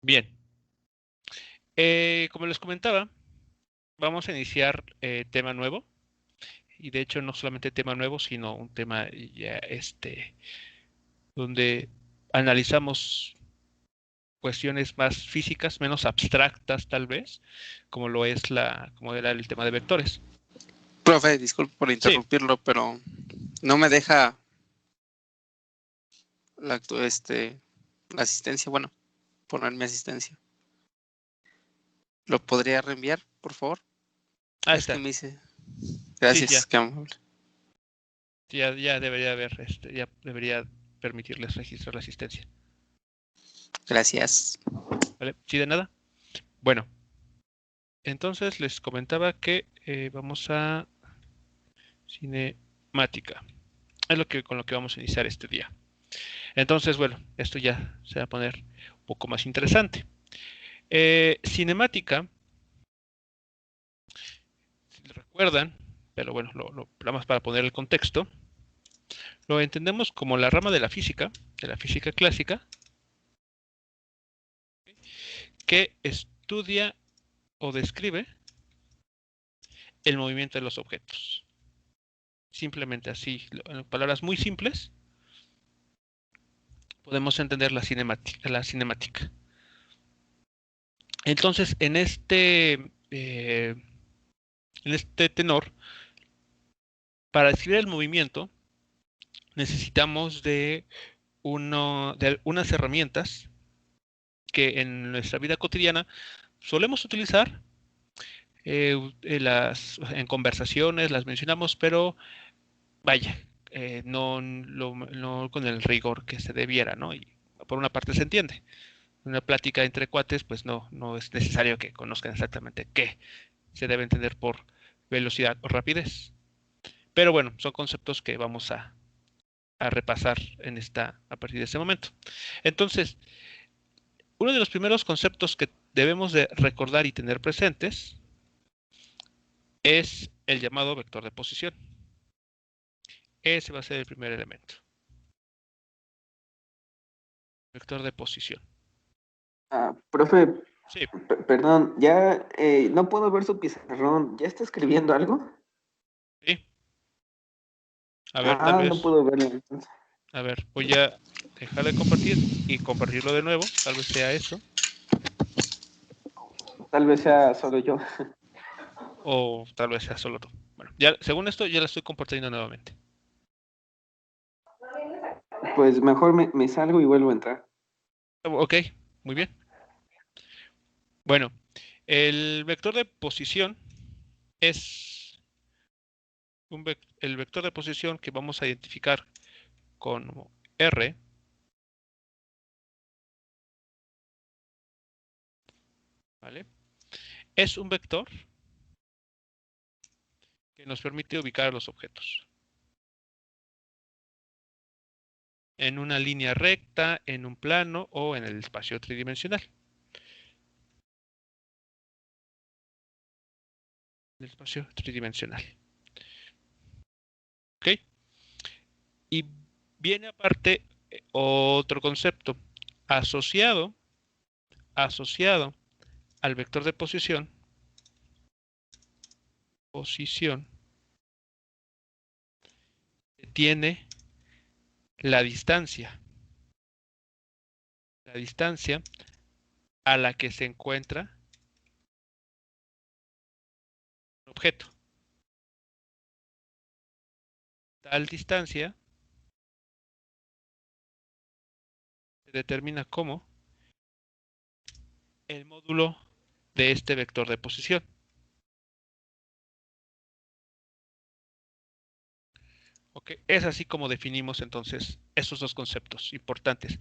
Bien. Como les comentaba, vamos a iniciar tema nuevo. Y de hecho no solamente tema nuevo, sino un tema ya donde analizamos cuestiones más físicas, menos abstractas tal vez, como lo es como era el tema de vectores. Profe, disculpe por Sí, interrumpirlo, pero no me deja la asistencia, bueno, poner mi asistencia. ¿Lo podría reenviar, por favor? ahí Es que está. me dice. Sí, Gracias, qué amable. ya debería haber, ya debería permitirles registrar la asistencia. Gracias. ¿Vale? Sí, de nada. Bueno, entonces les comentaba que vamos a cinemática. Es con lo que vamos a iniciar este día. Entonces, bueno, esto ya se va a poner un poco más interesante. Cinemática, si recuerdan, pero bueno, nada más para poner el contexto, lo entendemos como la rama de la física clásica, que estudia o describe el movimiento de los objetos. Simplemente así, en palabras muy simples, podemos entender la cinemática. Entonces, en este tenor, para describir el movimiento, necesitamos de unas herramientas que en nuestra vida cotidiana solemos utilizar en conversaciones, las mencionamos, pero vaya, no con el rigor que se debiera, ¿no? Y por una parte se entiende. Una plática entre cuates, pues no es necesario que conozcan exactamente qué se debe entender por velocidad o rapidez. Pero bueno, son conceptos que vamos a repasar a partir de este momento. Entonces, uno de los primeros conceptos que debemos de recordar y tener presentes es el llamado vector de posición. Ese va a ser el primer elemento. Vector de posición. Profe, Sí. perdón, ya no puedo ver su pizarrón. ¿Ya está escribiendo algo? Sí. A ver, tal No vez. puedo verlo entonces. A ver, voy a dejar de compartir y compartirlo de nuevo. Tal vez sea eso. Tal vez sea solo yo. O tal vez sea solo tú. Bueno, ya, según esto, ya la estoy compartiendo nuevamente. Pues mejor me salgo y vuelvo a entrar. Ok, muy bien. Bueno, el vector de posición es el vector de posición que vamos a identificar con R. ¿Vale? Es un vector que nos permite ubicar a los objetos en una línea recta, en un plano o en el espacio tridimensional. El espacio tridimensional. ¿Ok? Y viene aparte otro concepto asociado al vector de posición, tiene la distancia a la que se encuentra un objeto. Tal distancia se determina como el módulo de este vector de posición. ¿Ok? Es así como definimos entonces esos dos conceptos importantes.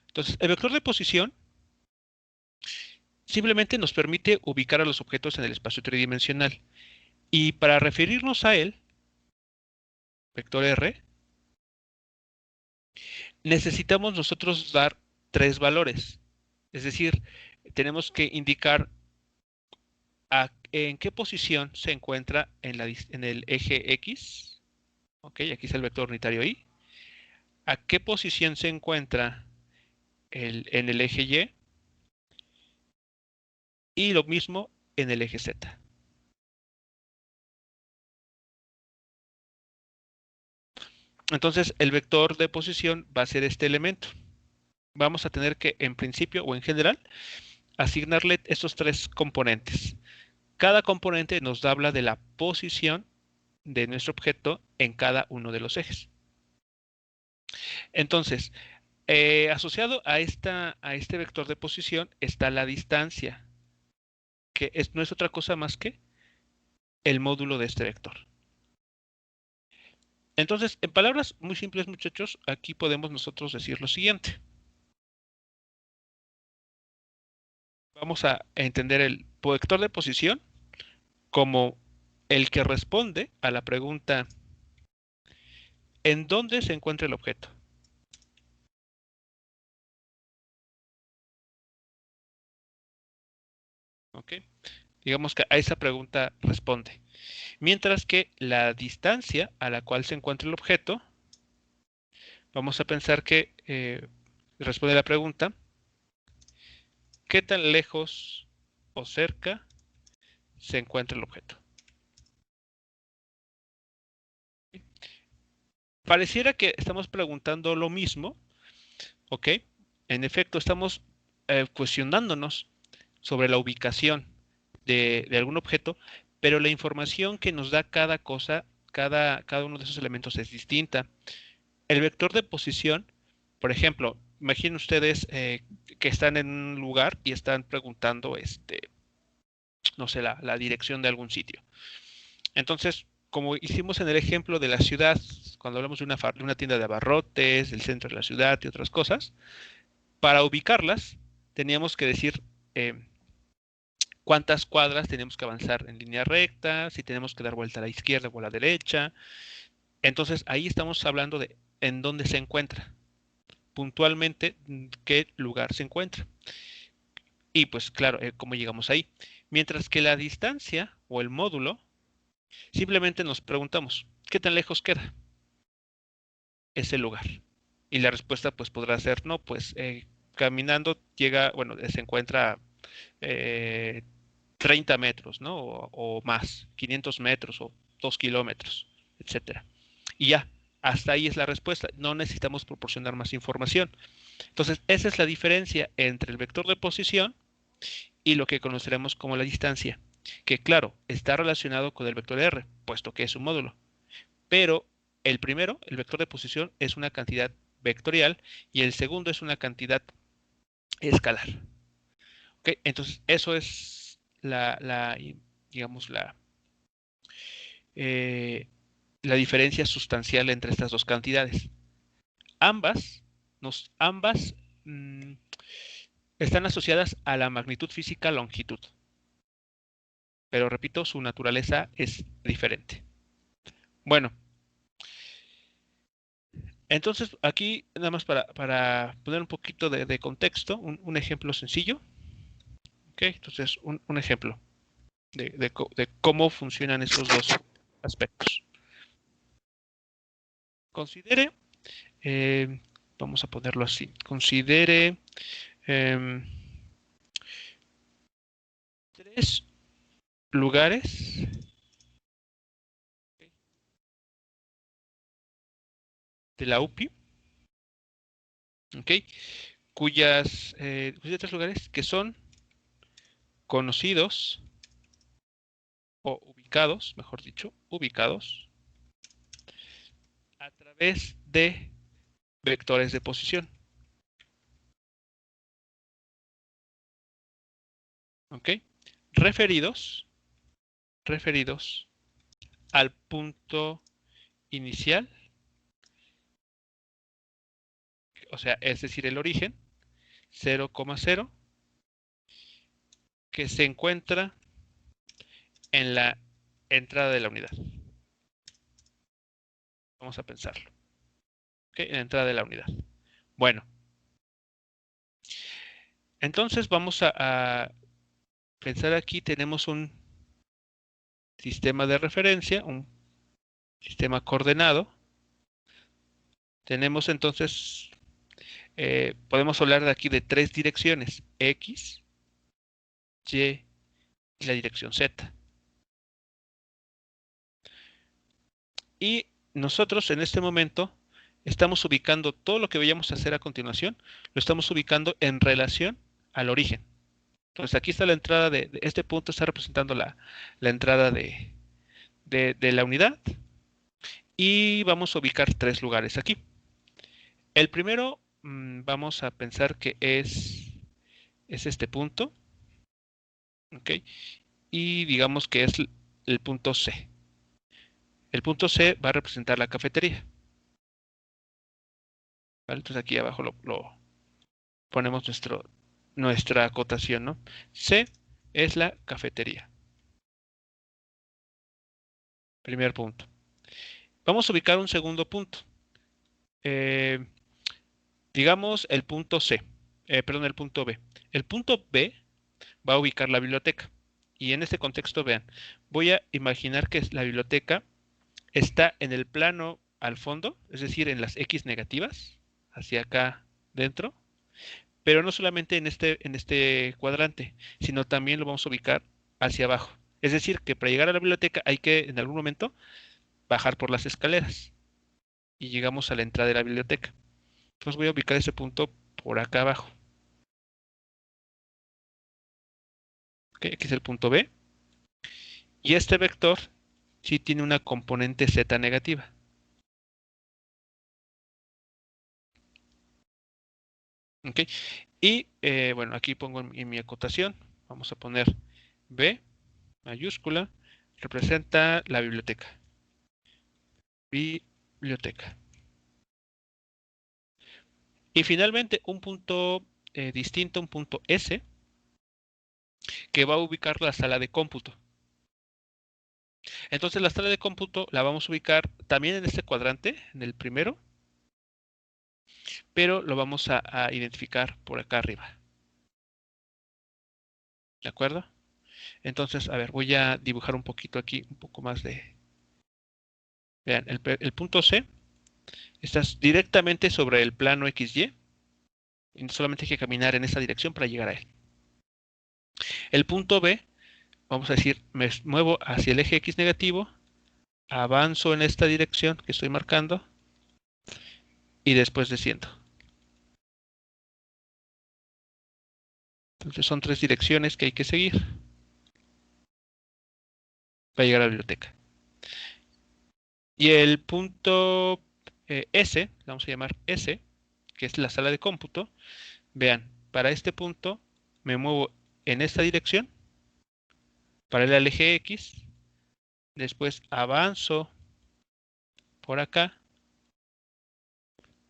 Entonces, el vector de posición simplemente nos permite ubicar a los objetos en el espacio tridimensional. Y para referirnos a él, vector R, necesitamos nosotros dar tres valores. Es decir, tenemos que indicar en qué posición se encuentra en el eje X. Ok, aquí es el vector unitario Y. A qué posición se encuentra en el eje Y. y lo mismo en el eje Z. Entonces, el vector de posición va a ser este elemento. Vamos a tener que, en principio o en general, asignarle estos tres componentes. Cada componente nos habla de la posición de nuestro objeto en cada uno de los ejes. Entonces, asociado a este vector de posición está la distancia, que no es otra cosa más que el módulo de este vector. Entonces, en palabras muy simples, muchachos, aquí podemos nosotros decir lo siguiente. Vamos a entender el vector de posición como el que responde a la pregunta ¿en dónde se encuentra el objeto? ¿Ok? Digamos que a esa pregunta responde. Mientras que la distancia a la cual se encuentra el objeto, vamos a pensar que responde a la pregunta ¿qué tan lejos o cerca se encuentra el objeto? Pareciera que estamos preguntando lo mismo, ¿ok? En efecto, estamos cuestionándonos sobre la ubicación de algún objeto, pero la información que nos da cada cosa, cada uno de esos elementos es distinta. El vector de posición, por ejemplo, imaginen ustedes que están en un lugar y están preguntando, no sé, la dirección de algún sitio. Entonces, como hicimos en el ejemplo de la ciudad, cuando hablamos de una tienda de abarrotes, del centro de la ciudad y otras cosas, para ubicarlas teníamos que decir cuántas cuadras tenemos que avanzar en línea recta, si tenemos que dar vuelta a la izquierda o a la derecha. Entonces, ahí estamos hablando de en dónde se encuentra, puntualmente qué lugar se encuentra. Y pues claro, cómo llegamos ahí. Mientras que la distancia o el módulo, simplemente nos preguntamos, ¿qué tan lejos queda ese lugar? Y la respuesta pues podrá ser, no, pues caminando llega, bueno, se encuentra 30 metros, ¿no? O más, 500 metros o 2 kilómetros, etcétera. Y ya, hasta ahí es la respuesta. No necesitamos proporcionar más información. Entonces, esa es la diferencia entre el vector de posición y lo que conoceremos como la distancia, que claro, está relacionado con el vector R, puesto que es un módulo. Pero el primero, el vector de posición, es una cantidad vectorial y el segundo es una cantidad escalar. ¿Okay? Entonces, eso es digamos, eh, la diferencia sustancial entre estas dos cantidades. Ambas, ambas están asociadas a la magnitud física longitud. Pero repito, su naturaleza es diferente. Bueno, entonces aquí nada más para poner un poquito de contexto, un ejemplo sencillo. ¿Okay? Entonces, un ejemplo de cómo funcionan estos dos aspectos. Considere, vamos a ponerlo así, considere tres lugares de la UPI, ¿ok? Cuyas tres lugares que son conocidos o ubicados, mejor dicho, ubicados a través de vectores de posición. ¿Ok? Referidos al punto inicial, o sea, es decir, el origen, 0,0, que se encuentra en la entrada de la unidad. Vamos a pensarlo. ¿Ok? En la entrada de la unidad. Bueno. Entonces vamos a pensar aquí, tenemos un sistema de referencia, un sistema coordenado. Tenemos entonces, podemos hablar de aquí de tres direcciones, X, Y y la dirección Z. Y nosotros en este momento estamos ubicando todo lo que vayamos a hacer a continuación, lo estamos ubicando en relación al origen. Entonces aquí está la entrada de este punto, está representando la entrada de la unidad. Y vamos a ubicar 3 lugares aquí. El primero, vamos a pensar que es este punto. ¿Ok? Y digamos que es el punto C. El punto C va a representar la cafetería. ¿Vale? Entonces aquí abajo lo ponemos nuestra acotación, ¿no? C es la cafetería. Primer punto. Vamos a ubicar un segundo punto. Digamos el punto C. Perdón, el punto B. El punto B va a ubicar la biblioteca. Y en este contexto, vean, voy a imaginar que la biblioteca está en el plano al fondo, es decir, en las X negativas, hacia acá dentro, pero no solamente en este cuadrante, sino también lo vamos a ubicar hacia abajo. Es decir, que para llegar a la biblioteca hay que en algún momento bajar por las escaleras y llegamos a la entrada de la biblioteca. Entonces voy a ubicar ese punto por acá abajo. Okay, aquí es el punto B. Y este vector sí tiene una componente Z negativa. Okay. Y bueno, aquí pongo en mi acotación, vamos a poner B mayúscula, representa la biblioteca. Biblioteca. Y finalmente un punto distinto, un punto S, que va a ubicar la sala de cómputo. Entonces la sala de cómputo la vamos a ubicar también en este cuadrante, en el primero, pero lo vamos a identificar por acá arriba. ¿De acuerdo? Entonces, a ver, voy a dibujar un poquito aquí, un poco más de... Vean, el punto C está directamente sobre el plano XY y solamente hay que caminar en esa dirección para llegar a él. El punto B, vamos a decir, me muevo hacia el eje X negativo, avanzo en esta dirección que estoy marcando y después desciendo. Entonces son 3 direcciones que hay que seguir para llegar a la biblioteca. Y el punto S, vamos a llamar S, que es la sala de cómputo. Vean, para este punto me muevo en esta dirección, paralela al eje X, después avanzo por acá,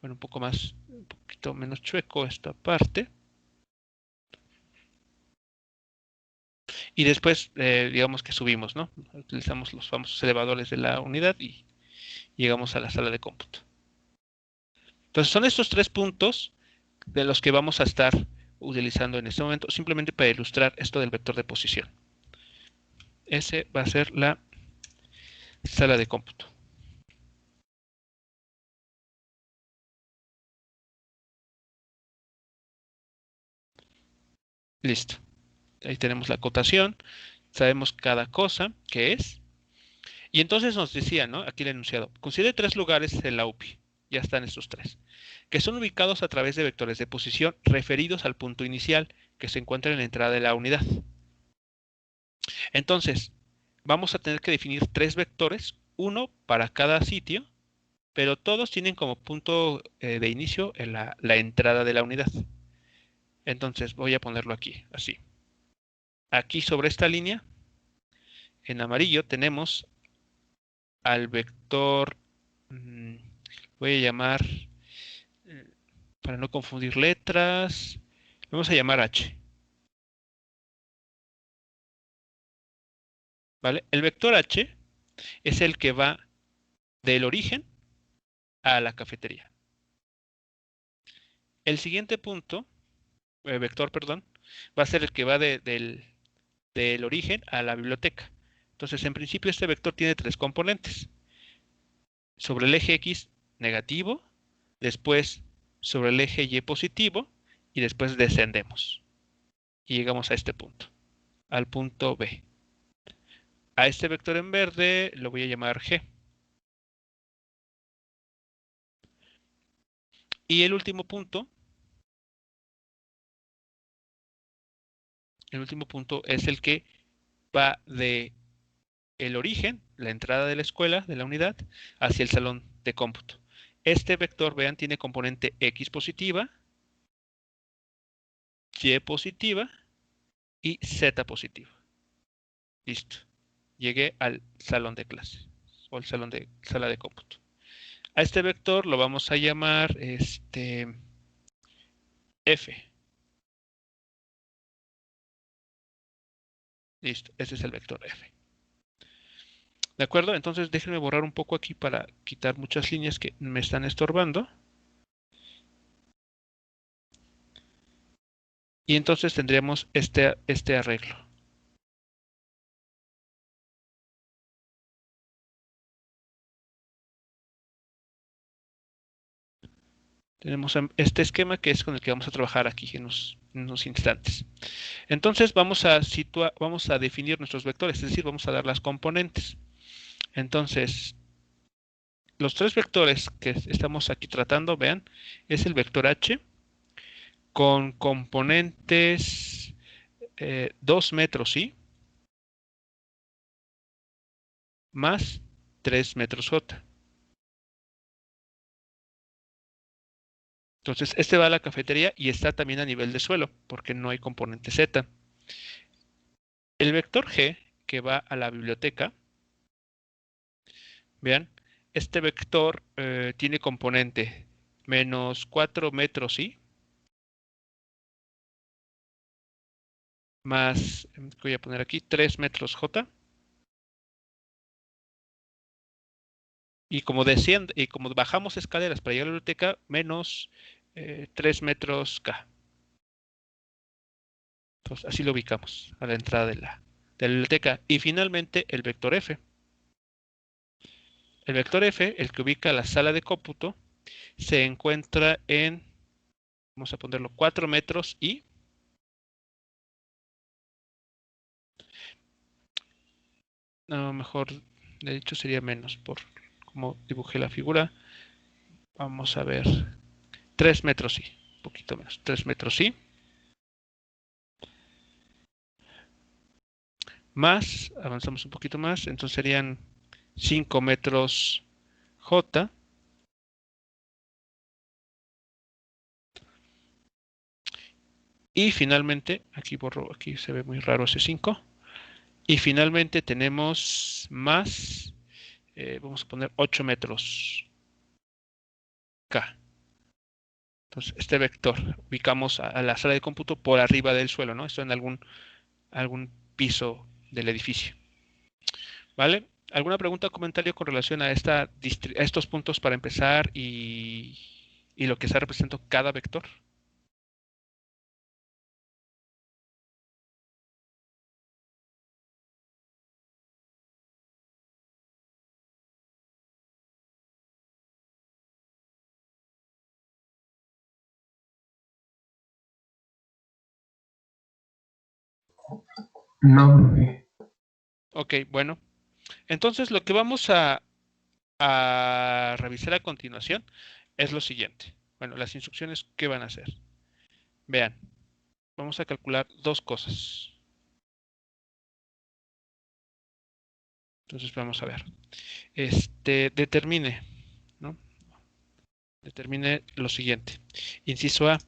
bueno, un poquito menos chueco esta parte, y después digamos que subimos, ¿no? Utilizamos los famosos elevadores de la unidad y llegamos a la sala de cómputo. Entonces son estos 3 puntos de los que vamos a estar utilizando en este momento, simplemente para ilustrar esto del vector de posición. Ese va a ser la sala de cómputo. Listo. Ahí tenemos la acotación, sabemos cada cosa que es. Y entonces nos decía, ¿no? Aquí el enunciado. Considere 3 lugares en la UPI. Ya están estos 3. Que son ubicados a través de vectores de posición referidos al punto inicial que se encuentra en la entrada de la unidad. Entonces, vamos a tener que definir 3 vectores, uno para cada sitio, pero todos tienen como punto de inicio en la entrada de la unidad. Entonces, voy a ponerlo aquí, así. Aquí sobre esta línea, en amarillo, tenemos al vector, voy a llamar, para no confundir letras, vamos a llamar H. ¿Vale? El vector H es el que va del origen a la cafetería. El siguiente punto, vector, perdón, va a ser el que va del origen a la biblioteca. Entonces, en principio, este vector tiene 3 componentes. Sobre el eje X negativo, después sobre el eje Y positivo, y después descendemos. Y llegamos a este punto. al punto B. A este vector en verde lo voy a llamar G. Y el último punto es el que va de el origen, la entrada de la escuela, de la unidad, hacia el salón de cómputo. Este vector, vean, tiene componente X positiva, Y positiva y Z positiva. Listo. Llegué al salón de clase o al sala de cómputo. A este vector lo vamos a llamar F. Listo, ese es el vector F. ¿De acuerdo? Entonces déjenme borrar un poco aquí para quitar muchas líneas que me están estorbando. Y entonces tendríamos este arreglo. Tenemos este esquema que es con el que vamos a trabajar aquí en unos instantes. Entonces vamos a definir nuestros vectores, es decir, vamos a dar las componentes. Entonces, los tres vectores que estamos aquí tratando, vean, es el vector H con componentes 2 metros Y más 3 metros J. Entonces, este va a la cafetería y está también a nivel de suelo, porque no hay componente Z. El vector G, que va a la biblioteca, vean, este vector tiene componente menos 4 metros Y más, voy a poner aquí, 3 metros J. Y como bajamos escaleras para llegar a la biblioteca, menos 3 metros K. Entonces, así lo ubicamos a la entrada de la biblioteca. Y finalmente, el vector F. El vector F, el que ubica la sala de cómputo, se encuentra en, vamos a ponerlo, 4 metros Y. No, mejor, de hecho sería menos por cómo dibujé la figura. Vamos a ver, 3 metros Y, un poquito menos, 3 metros Y. Más, avanzamos un poquito más, entonces serían 5 metros J. Y finalmente, aquí borro, aquí se ve muy raro ese 5. Y finalmente tenemos más, vamos a poner 8 metros K. Entonces, este vector ubicamos a la sala de cómputo por arriba del suelo, ¿no? Esto en algún piso del edificio. ¿Vale? ¿Alguna pregunta o comentario con relación a estos puntos para empezar y lo que está representando cada vector? No, profe. Ok, bueno. Entonces lo que vamos a revisar a continuación es lo siguiente. Bueno, las instrucciones, ¿qué van a hacer? Vean, vamos a calcular dos cosas. Entonces vamos a ver. Determine, ¿no? Determine lo siguiente. Inciso A.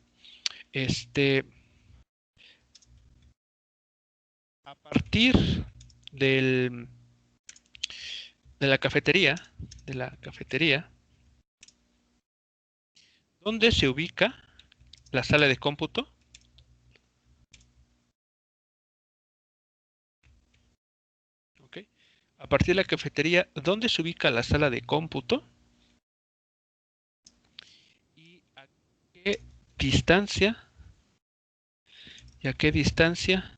A partir de la cafetería, ¿dónde se ubica la sala de cómputo? ¿Ok? A partir de la cafetería, ¿dónde se ubica la sala de cómputo? ¿Y a qué distancia? ¿Y a qué distancia?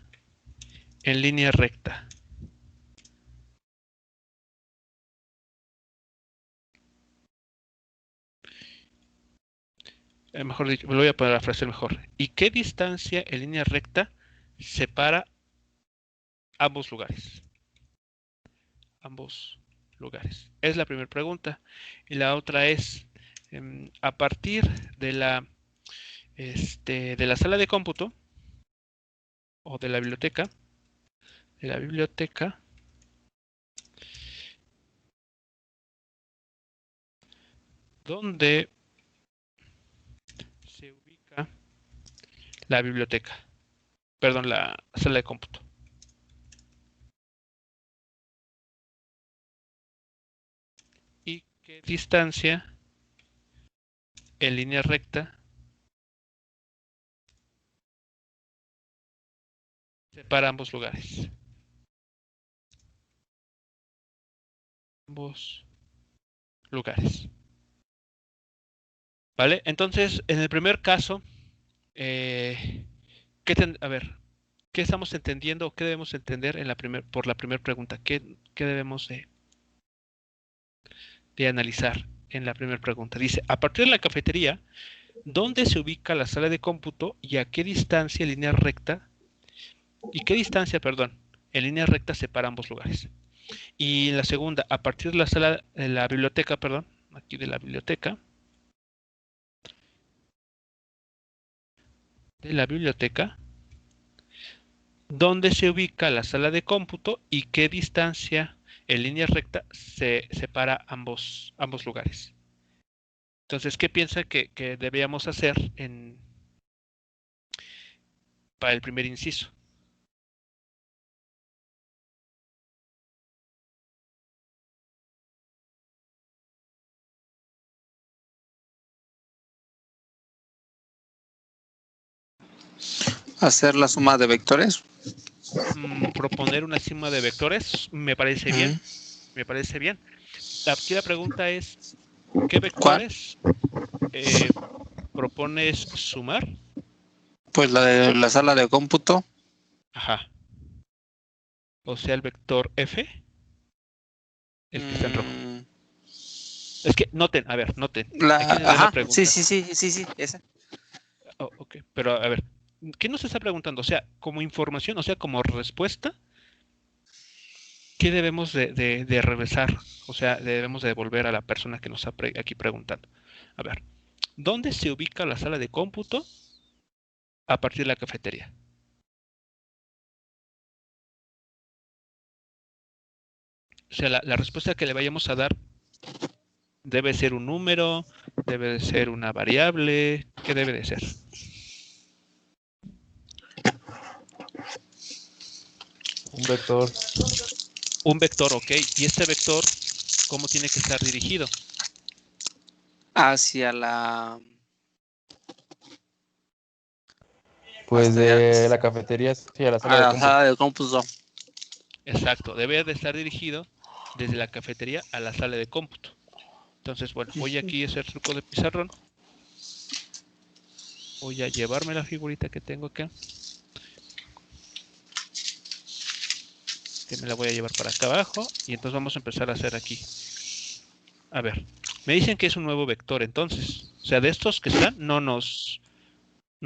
En línea recta. Mejor dicho, me lo voy a parafrasear mejor. ¿Y qué distancia en línea recta separa ambos lugares. Ambos lugares. Es la primera pregunta. Y la otra es, a partir de la sala de cómputo o de la biblioteca, ¿dónde se ubica la biblioteca? Perdón, la sala de cómputo. ¿Y qué distancia en línea recta separa ambos lugares? Ambos lugares. ¿Vale? Entonces, en el primer caso, a ver, ¿qué estamos entendiendo o qué debemos entender por la primera pregunta? ¿Qué debemos de analizar en la primera pregunta? Dice, a partir de la cafetería, ¿dónde se ubica la sala de cómputo y a qué distancia en línea recta? ¿Y qué distancia, perdón, en línea recta separa ambos lugares? Y la segunda, a partir de la biblioteca, perdón, aquí de la biblioteca, ¿dónde se ubica la sala de cómputo y qué distancia en línea recta se separa ambos lugares? Entonces, ¿qué piensa que deberíamos hacer para el primer inciso? Hacer la suma de vectores. Proponer una suma de vectores, me parece bien. Me parece bien. Aquí la pregunta es, ¿qué vectores propones sumar? Pues la de la sala de cómputo. Ajá. O sea, el vector F, el que está en rojo. Es que noten, a ver, noten. Ajá, sí, esa. Oh, ok, pero a ver, ¿qué nos está preguntando? O sea, como información, o sea, como respuesta, ¿qué debemos de regresar? O sea, debemos de devolver a la persona que nos está aquí preguntando. A ver, ¿dónde se ubica la sala de cómputo a partir de la cafetería? O sea, la respuesta que le vayamos a dar debe ser un número, debe de ser una variable, ¿qué debe de ser? Un vector. Un vector, ok. ¿Y este vector cómo tiene que estar dirigido? Hacia la... Pues de la cafetería hacia la sala de cómputo. sala de cómputo. Exacto, debe de estar dirigido desde la cafetería a la sala de cómputo. Entonces, bueno, voy aquí a hacer truco de pizarrón. Voy a llevarme la figurita que tengo acá. Que me la voy a llevar para acá abajo. Y entonces vamos a empezar a hacer aquí. A ver, me dicen que es un nuevo vector entonces. O sea, de estos que están, no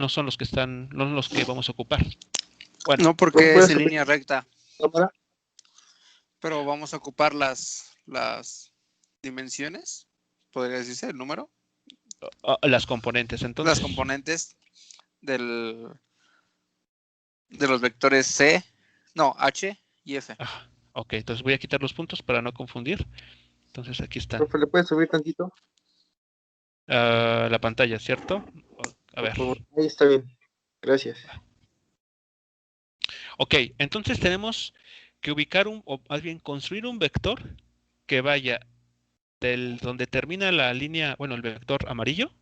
son los que están, no son los que vamos a ocupar. Bueno, no, porque es en línea recta. Pero vamos a ocupar las dimensiones, podría decirse, el número. Las componentes, entonces. Las componentes de los vectores C, no, H y F. Ok, entonces voy a quitar los puntos para no confundir. Entonces aquí están. Profe, ¿le puedes subir tantito? La pantalla, ¿cierto? A ver. Ahí está bien. Gracias. Ok, entonces tenemos que ubicar o más bien construir un vector que vaya del donde termina la línea, bueno, el vector amarillo,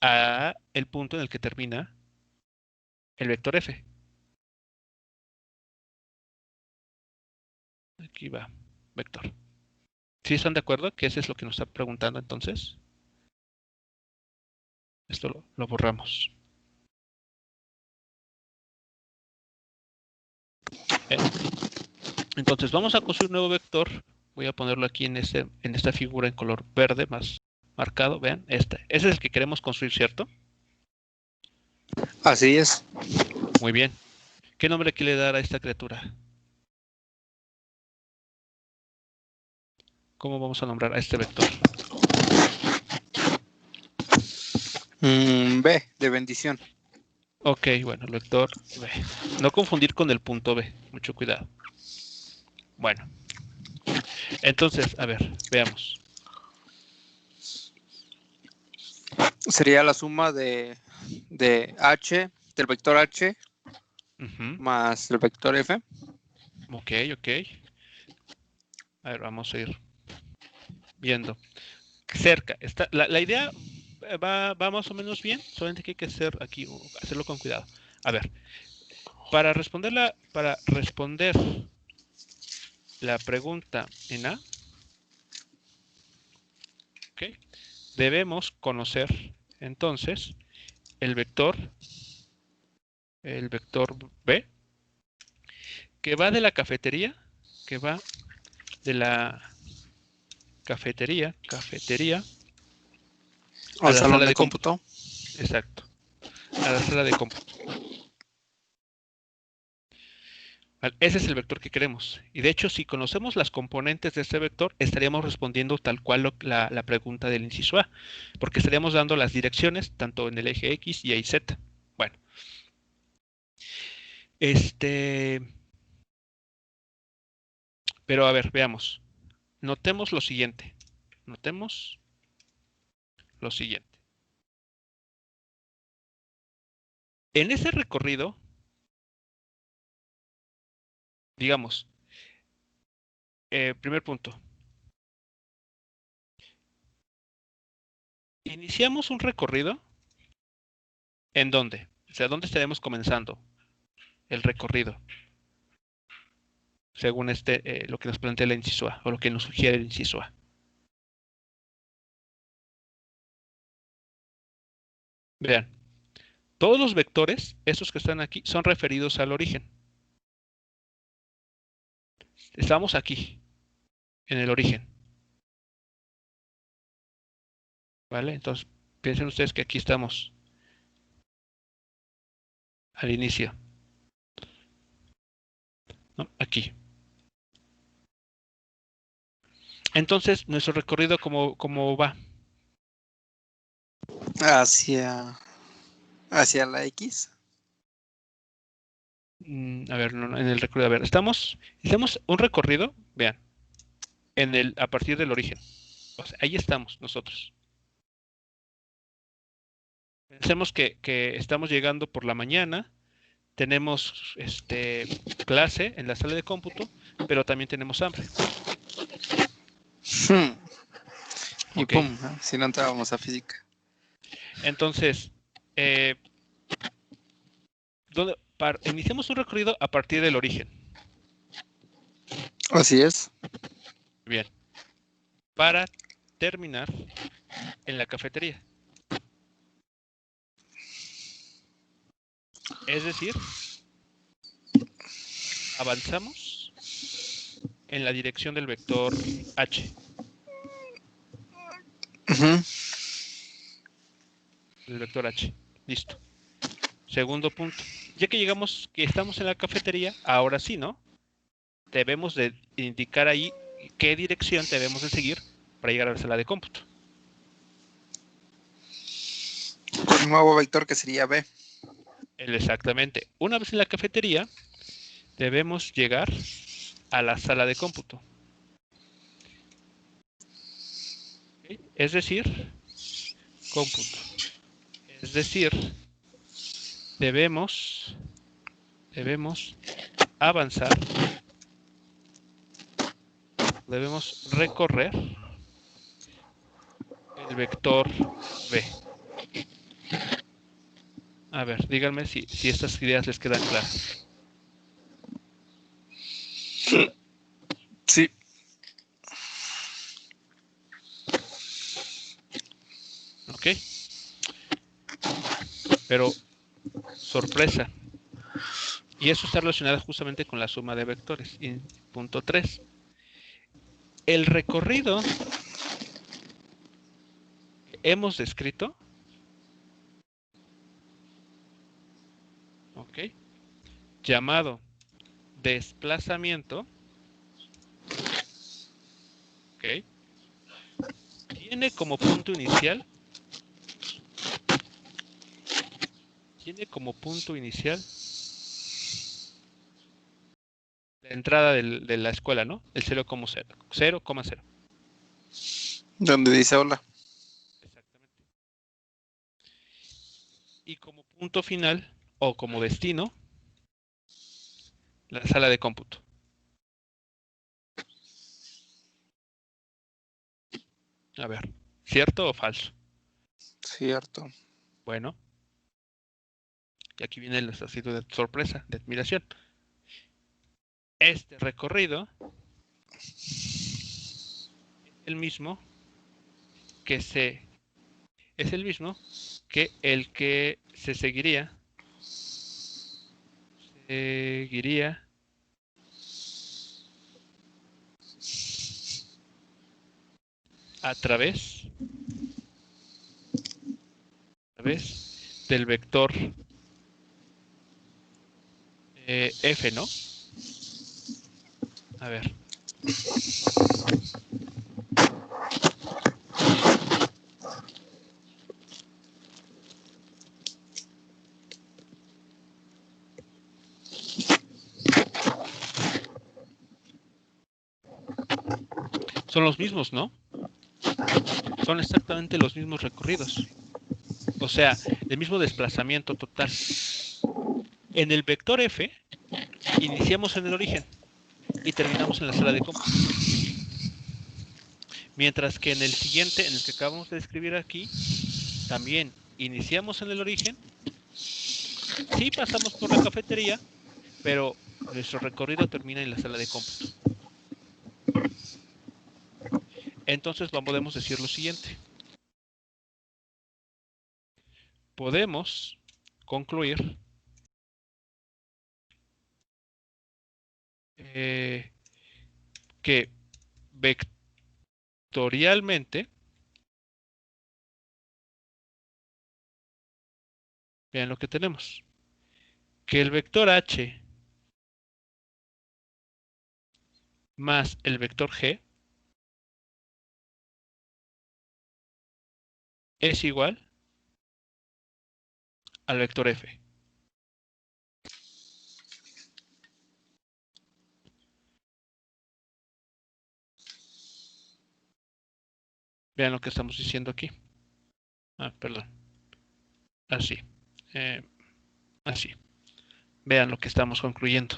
a el punto en el que termina el vector F. Aquí va, vector. ¿Sí están de acuerdo que ese es lo que nos está preguntando entonces? Esto lo borramos. Entonces vamos a construir un nuevo vector. Voy a ponerlo aquí en esta figura en color verde más marcado. Vean, ese es el que queremos construir, ¿cierto? Así es. Muy bien. ¿Qué nombre quiere dar a esta criatura? ¿Cómo vamos a nombrar a este vector? B, de bendición. Ok, bueno, el vector B. No confundir con el punto B. Mucho cuidado. Bueno. Entonces, a ver, veamos. Sería la suma de H, del vector H, más el vector F. Ok. A ver, vamos a ir viendo. Cerca. La idea va más o menos bien, solamente que hay que hacerlo con cuidado. A ver, para responder la pregunta en A, ¿okay? Debemos conocer entonces el vector B, que va de la cafetería, a Al la salón sala de de cómputo. cómputo. Exacto, a la sala de cómputo. Vale, ese es el vector que queremos. Y de hecho, si conocemos las componentes de ese vector, estaríamos respondiendo tal cual la pregunta del inciso A, porque estaríamos dando las direcciones tanto en el eje X y Y Z. Bueno, pero a ver, veamos. Notemos lo siguiente. En ese recorrido, digamos, primer punto. Iniciamos un recorrido. ¿En dónde? O sea, ¿dónde estaremos comenzando el recorrido? Según lo que nos plantea el inciso A, o lo que nos sugiere el inciso A. Vean, todos los vectores, esos que están aquí, son referidos al origen. Estamos aquí, en el origen. ¿Vale? Entonces, piensen ustedes que aquí estamos al inicio. ¿No? Aquí. Entonces, nuestro recorrido, ¿cómo va? Hacia la X. A ver, no, en el recorrido. A ver, hacemos un recorrido, vean, a partir del origen. O sea, ahí estamos nosotros. Pensemos que estamos llegando por la mañana, tenemos clase en la sala de cómputo, pero también tenemos hambre. Y Okay. pum, si no entrábamos a física. Entonces, iniciamos un recorrido a partir del origen. Así es. Bien. Para terminar en la cafetería. Es decir, avanzamos en la dirección del vector H. El vector H. Listo. Segundo punto. Ya que estamos en la cafetería, ahora sí, ¿no? Debemos de indicar ahí qué dirección debemos de seguir para llegar a la sala de cómputo. Con un nuevo vector que sería B. Exactamente. Una vez en la cafetería, debemos llegar a la sala de cómputo. ¿Okay? Es decir, cómputo. Es decir, debemos avanzar, debemos recorrer el vector B. A ver, díganme si estas ideas les quedan claras. Sí. ¿Ok? Pero, sorpresa. Y eso está relacionado justamente con la suma de vectores. Y punto 3. El recorrido que hemos descrito, ¿ok? llamado desplazamiento, ¿ok? Tiene como punto inicial la entrada de la escuela, ¿no? El 0,0. Donde dice hola. Exactamente. Y como punto final o como destino, la sala de cómputo. A ver, ¿cierto o falso? Cierto. Bueno, y aquí viene el sitio de sorpresa, de admiración. Este recorrido es el mismo que el que se seguiría a través del vector F, ¿no? A ver. Son los mismos, ¿no? Son exactamente los mismos recorridos. O sea, el mismo desplazamiento total. En el vector F, iniciamos en el origen y terminamos en la sala de cómputo. Mientras que en el siguiente, en el que acabamos de escribir aquí, también iniciamos en el origen, sí pasamos por la cafetería, pero nuestro recorrido termina en la sala de cómputo. Entonces podemos decir lo siguiente. Podemos concluir que vectorialmente, vean lo que tenemos, que el vector H más el vector G es igual al vector F. Vean lo que estamos diciendo aquí. Perdón. Así. Así. Vean lo que estamos concluyendo.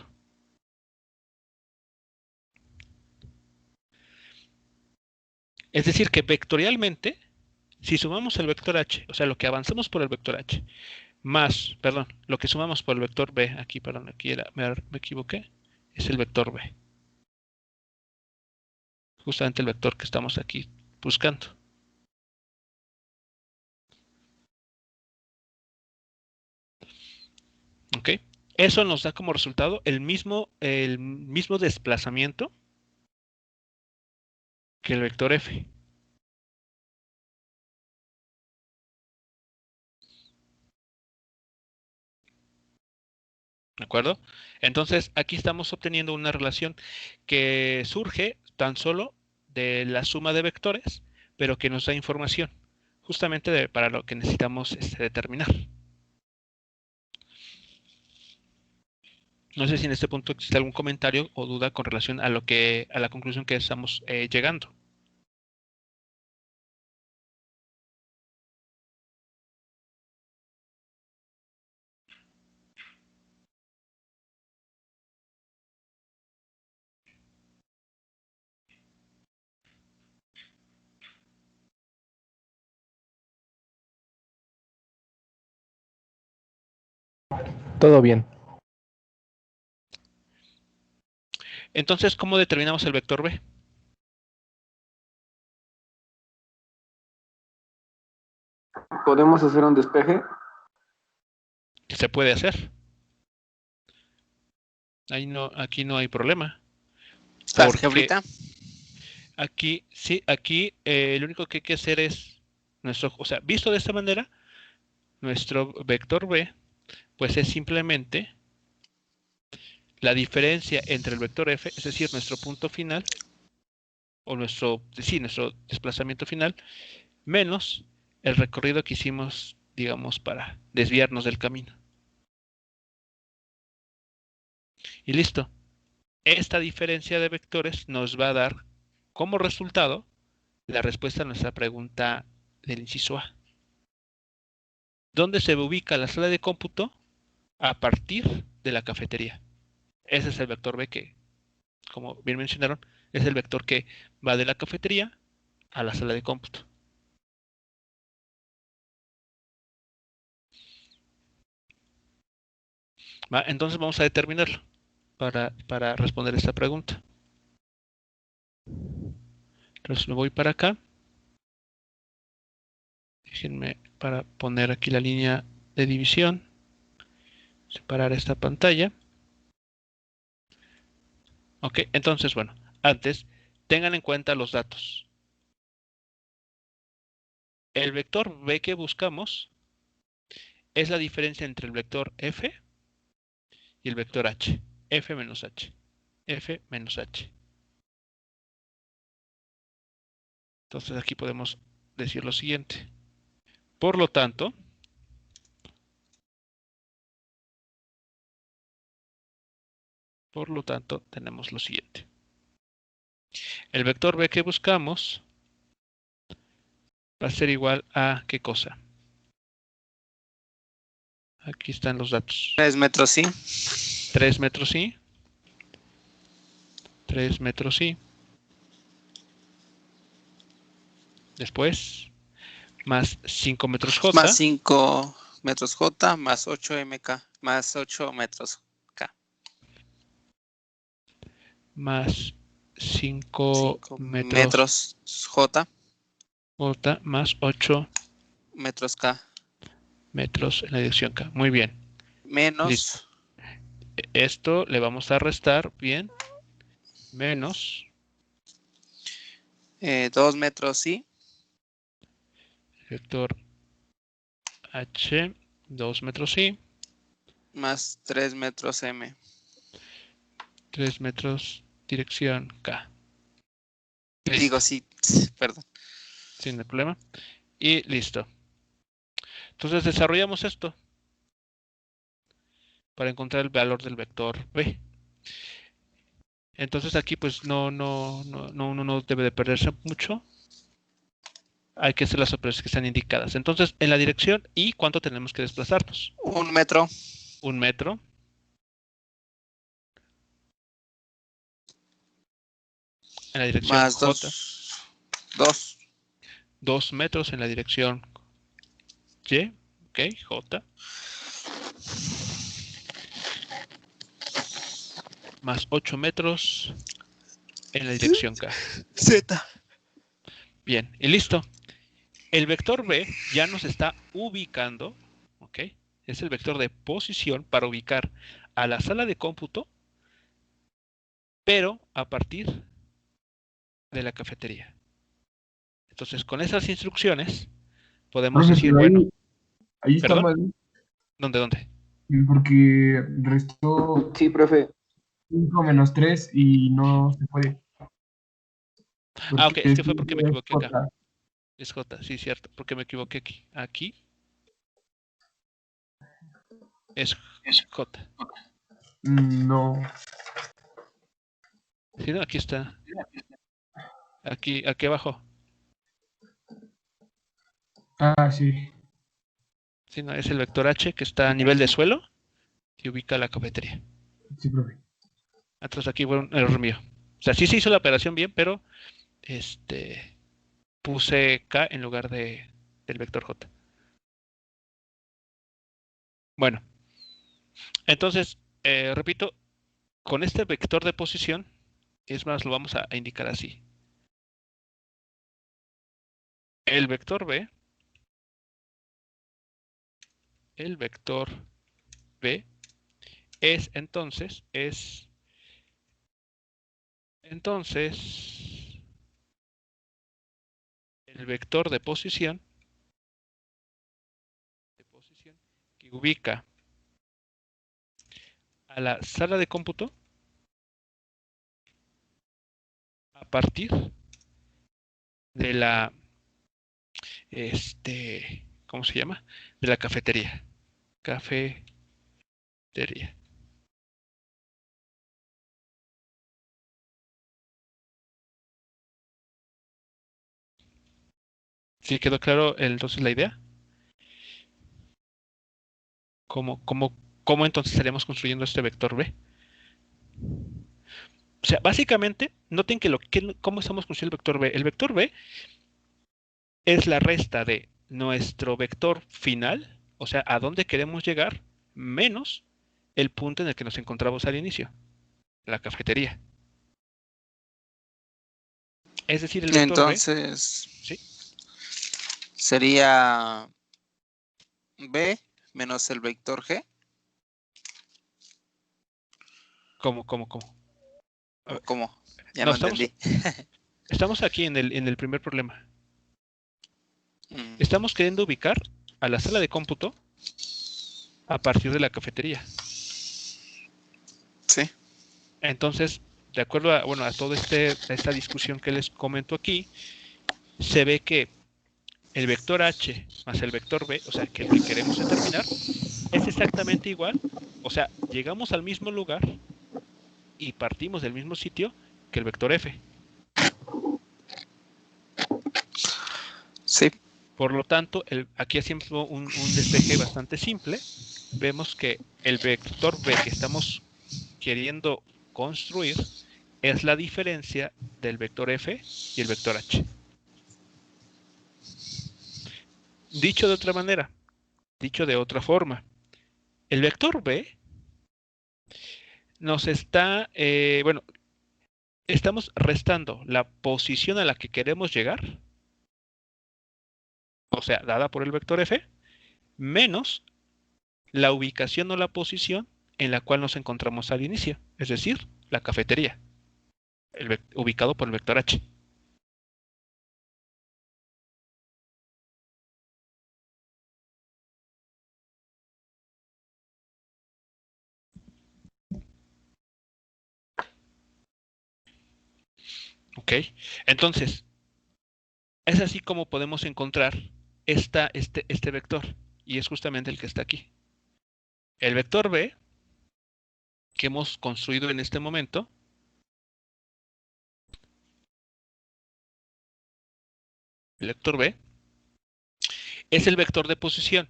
Es decir, que vectorialmente, si sumamos el vector H, o sea, lo que avanzamos por el vector H, más, perdón, lo que sumamos por el vector B, aquí, perdón, aquí era, me equivoqué, es el vector B. Justamente el vector que estamos aquí buscando. ¿Ok? Eso nos da como resultado el mismo desplazamiento que el vector F. ¿De acuerdo? Entonces, aquí estamos obteniendo una relación que surge tan solo de la suma de vectores, pero que nos da información, justamente para lo que necesitamos determinar. No sé si en este punto existe algún comentario o duda con relación a la conclusión que estamos llegando. Todo bien. Entonces, ¿cómo determinamos el vector B? ¿Podemos hacer un despeje? ¿Qué se puede hacer? Aquí no hay problema. ¿Álgebra? Aquí, sí, aquí lo único que hay que hacer es o sea, visto de esta manera, nuestro vector B, pues es simplemente la diferencia entre el vector f, es decir, nuestro punto final, o nuestro desplazamiento final, menos el recorrido que hicimos, digamos, para desviarnos del camino. Y listo. Esta diferencia de vectores nos va a dar como resultado la respuesta a nuestra pregunta del inciso A. ¿Dónde se ubica la sala de cómputo? A partir de la cafetería. Ese es el vector B que, como bien mencionaron, es el vector que va de la cafetería a la sala de cómputo. Entonces vamos a determinarlo para responder esta pregunta. Entonces me voy para acá. Déjenme para poner aquí la línea de división. Separar esta pantalla. Ok, entonces bueno, antes tengan en cuenta los datos. El vector B que buscamos es la diferencia entre el vector F y el vector H. F menos H. F menos H. Entonces aquí podemos decir lo siguiente. Por lo tanto, tenemos lo siguiente. El vector B que buscamos va a ser igual a ¿qué cosa? Aquí están los datos. 3 metros, sí. 3 metros, sí. 3 metros, sí. Después, más 5 metros J. Más 5 metros J, más 8 MK, más 8 metros K. Más 5 metros J. J más 8 metros K. Metros en la dirección K. Muy bien. Menos. Listo. Esto le vamos a restar, bien. Menos. 2 metros, sí. Vector H, 2 metros, sí. Más 3 metros M. 3 metros, dirección K. Listo. Digo, sí, perdón. Sin el problema. Y listo. Entonces desarrollamos esto para encontrar el valor del vector B. Entonces aquí pues no debe de perderse mucho. Hay que hacer las operaciones que están indicadas. Entonces, en la dirección ¿y cuánto tenemos que desplazarnos? 1 metro. 1 metro. En la dirección más J. 2. 2 metros en la dirección Y. Ok, J. Más 8 metros en la dirección K. Z. Bien, y listo. El vector B ya nos está ubicando, ¿ok? Es el vector de posición para ubicar a la sala de cómputo, pero a partir de la cafetería. Entonces, con esas instrucciones, podemos decir, bueno... Ahí está ¿Perdón? mal. ¿Dónde? Porque restó Sí, profe. 5 menos 3 y no se puede. Ok, es que fue porque me equivoqué acá. J. Es J, sí, cierto, porque me equivoqué aquí. Aquí es J. No. Sí, no, aquí está. Aquí abajo. Ah, sí. Sí, no, es el vector H que está a nivel de suelo y ubica la cafetería. Sí, profe. Entonces aquí fue un error mío. O sea, sí se hizo la operación bien, pero puse K en lugar del vector J. Bueno, entonces, repito, con este vector de posición, es más, lo vamos a indicar así. El vector B es entonces el vector de posición que ubica a la sala de cómputo a partir de la, ¿cómo se llama? De la cafetería. Cafetería. ¿Sí quedó claro entonces la idea? ¿Cómo entonces estaríamos construyendo este vector B? O sea, básicamente, noten cómo estamos construyendo el vector B. El vector B es la resta de nuestro vector final, o sea, a dónde queremos llegar, menos el punto en el que nos encontramos al inicio, la cafetería. Es decir, el vector Entonces, B, ¿sí? Sería B menos el vector G. ¿Cómo? ¿Cómo? Ya No, no entendí. estamos aquí en el primer problema. Estamos queriendo ubicar a la sala de cómputo a partir de la cafetería. Sí. Entonces, de acuerdo a toda esta discusión que les comento aquí, se ve que el vector H más el vector B, o sea, que el que queremos determinar, es exactamente igual. O sea, llegamos al mismo lugar y partimos del mismo sitio que el vector F. Sí. Por lo tanto, aquí hacemos un despeje bastante simple. Vemos que el vector B que estamos queriendo construir es la diferencia del vector F y el vector H. Dicho de otra manera, dicho de otra forma, el vector B nos está, estamos restando la posición a la que queremos llegar, o sea, dada por el vector F, menos la ubicación o la posición en la cual nos encontramos al inicio, es decir, la cafetería, ubicado por el vector H. ¿Ok? Entonces, es así como podemos encontrar este vector, y es justamente el que está aquí. El vector B, que hemos construido en este momento, el vector B, es el vector de posición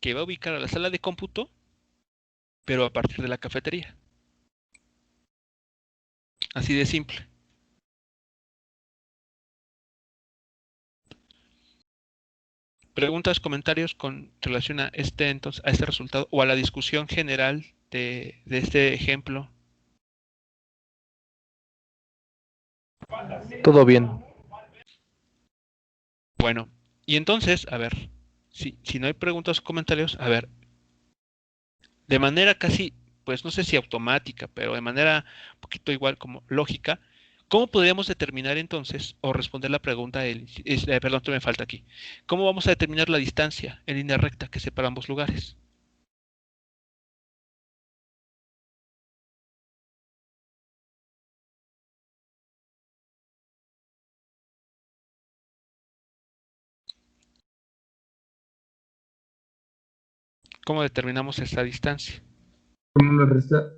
que va a ubicar a la sala de cómputo, pero a partir de la cafetería. Así de simple. ¿Preguntas, comentarios con relación a este resultado o a la discusión general de este ejemplo? Todo bien. Bueno, y entonces, a ver, si no hay preguntas o comentarios, a ver, de manera casi, pues no sé si automática, pero de manera un poquito igual como lógica, ¿cómo podríamos determinar entonces, o responder la pregunta, perdón, esto me falta aquí, ¿cómo vamos a determinar la distancia en línea recta que separa ambos lugares? ¿Cómo determinamos esa distancia? ¿Cómo lo resta?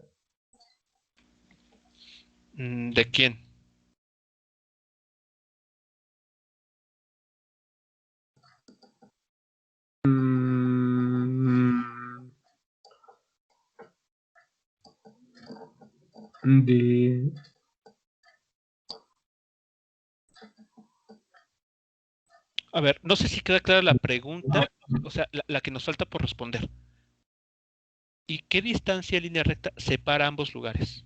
¿De quién? Mm, de... A ver, no sé si queda clara la pregunta, o sea, la que nos falta por responder. ¿Y qué distancia en línea recta separa ambos lugares?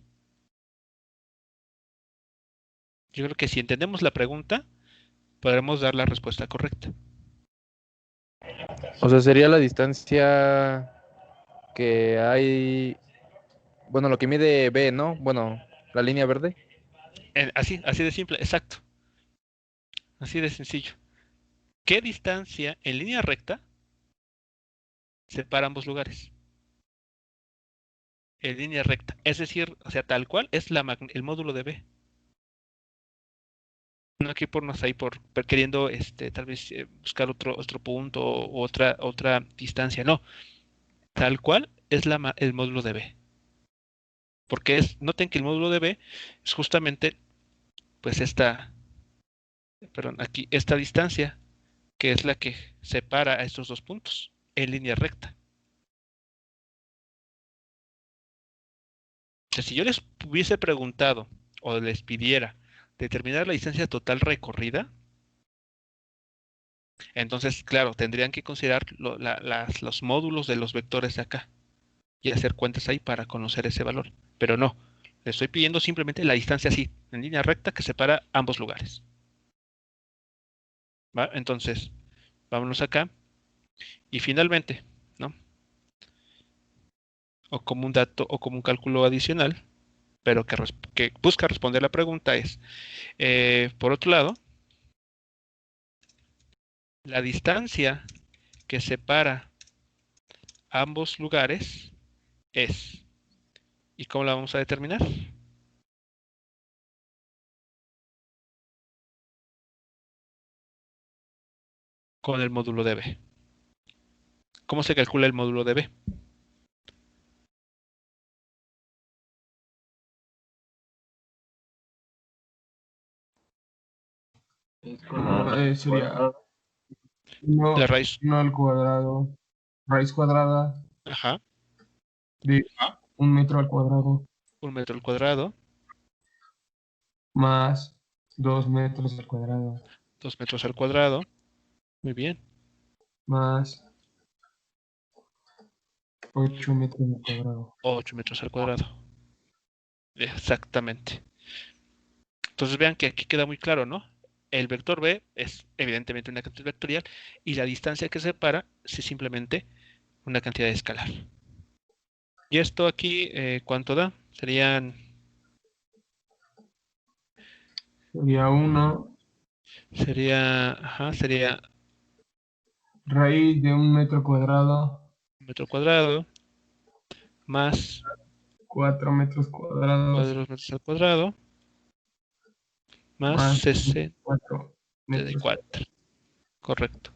Yo creo que si entendemos la pregunta, podremos dar la respuesta correcta. O sea, sería la distancia que hay, bueno, lo que mide B, ¿no? Bueno, la línea verde. Así de simple, exacto. Así de sencillo. ¿Qué distancia en línea recta separa ambos lugares? en línea recta. Es decir, o sea, tal cual es el módulo de B. No hay que ponernos ahí por queriendo tal vez buscar otro punto o otra distancia. No, tal cual es el módulo de B. Porque noten que el módulo de B es justamente pues esta distancia, que es la que separa a estos dos puntos en línea recta. O sea, si yo les hubiese preguntado o les pidiera determinar la distancia total recorrida, entonces, claro, tendrían que considerar los módulos de los vectores de acá y hacer cuentas ahí para conocer ese valor. Pero no, le estoy pidiendo simplemente la distancia así, en línea recta, que separa ambos lugares. ¿Va? Entonces, vámonos acá. Y finalmente, ¿no? O como un dato o como un cálculo adicional, pero que busca responder la pregunta es, por otro lado, la distancia que separa ambos lugares es. ¿Y cómo la vamos a determinar? Con el módulo de B. ¿Cómo se calcula el módulo de B? Sería La 1, raíz. 1 al cuadrado, raíz cuadrada Ajá. de 1 metro al cuadrado 1 metro al cuadrado. más 2 metros al cuadrado 2 metros al cuadrado. Muy bien. más 8 metros al cuadrado. 8 metros al cuadrado. Exactamente. Entonces vean que aquí queda muy claro, ¿no? El vector B es evidentemente una cantidad vectorial y la distancia que separa es simplemente una cantidad escalar. Y esto aquí, ¿cuánto da? Sería Sería 1 sería raíz de 1 metro cuadrado 1 metro cuadrado más 4 metros cuadrados 4 metros al cuadrado más más 60 4 de metros. 4. Correcto.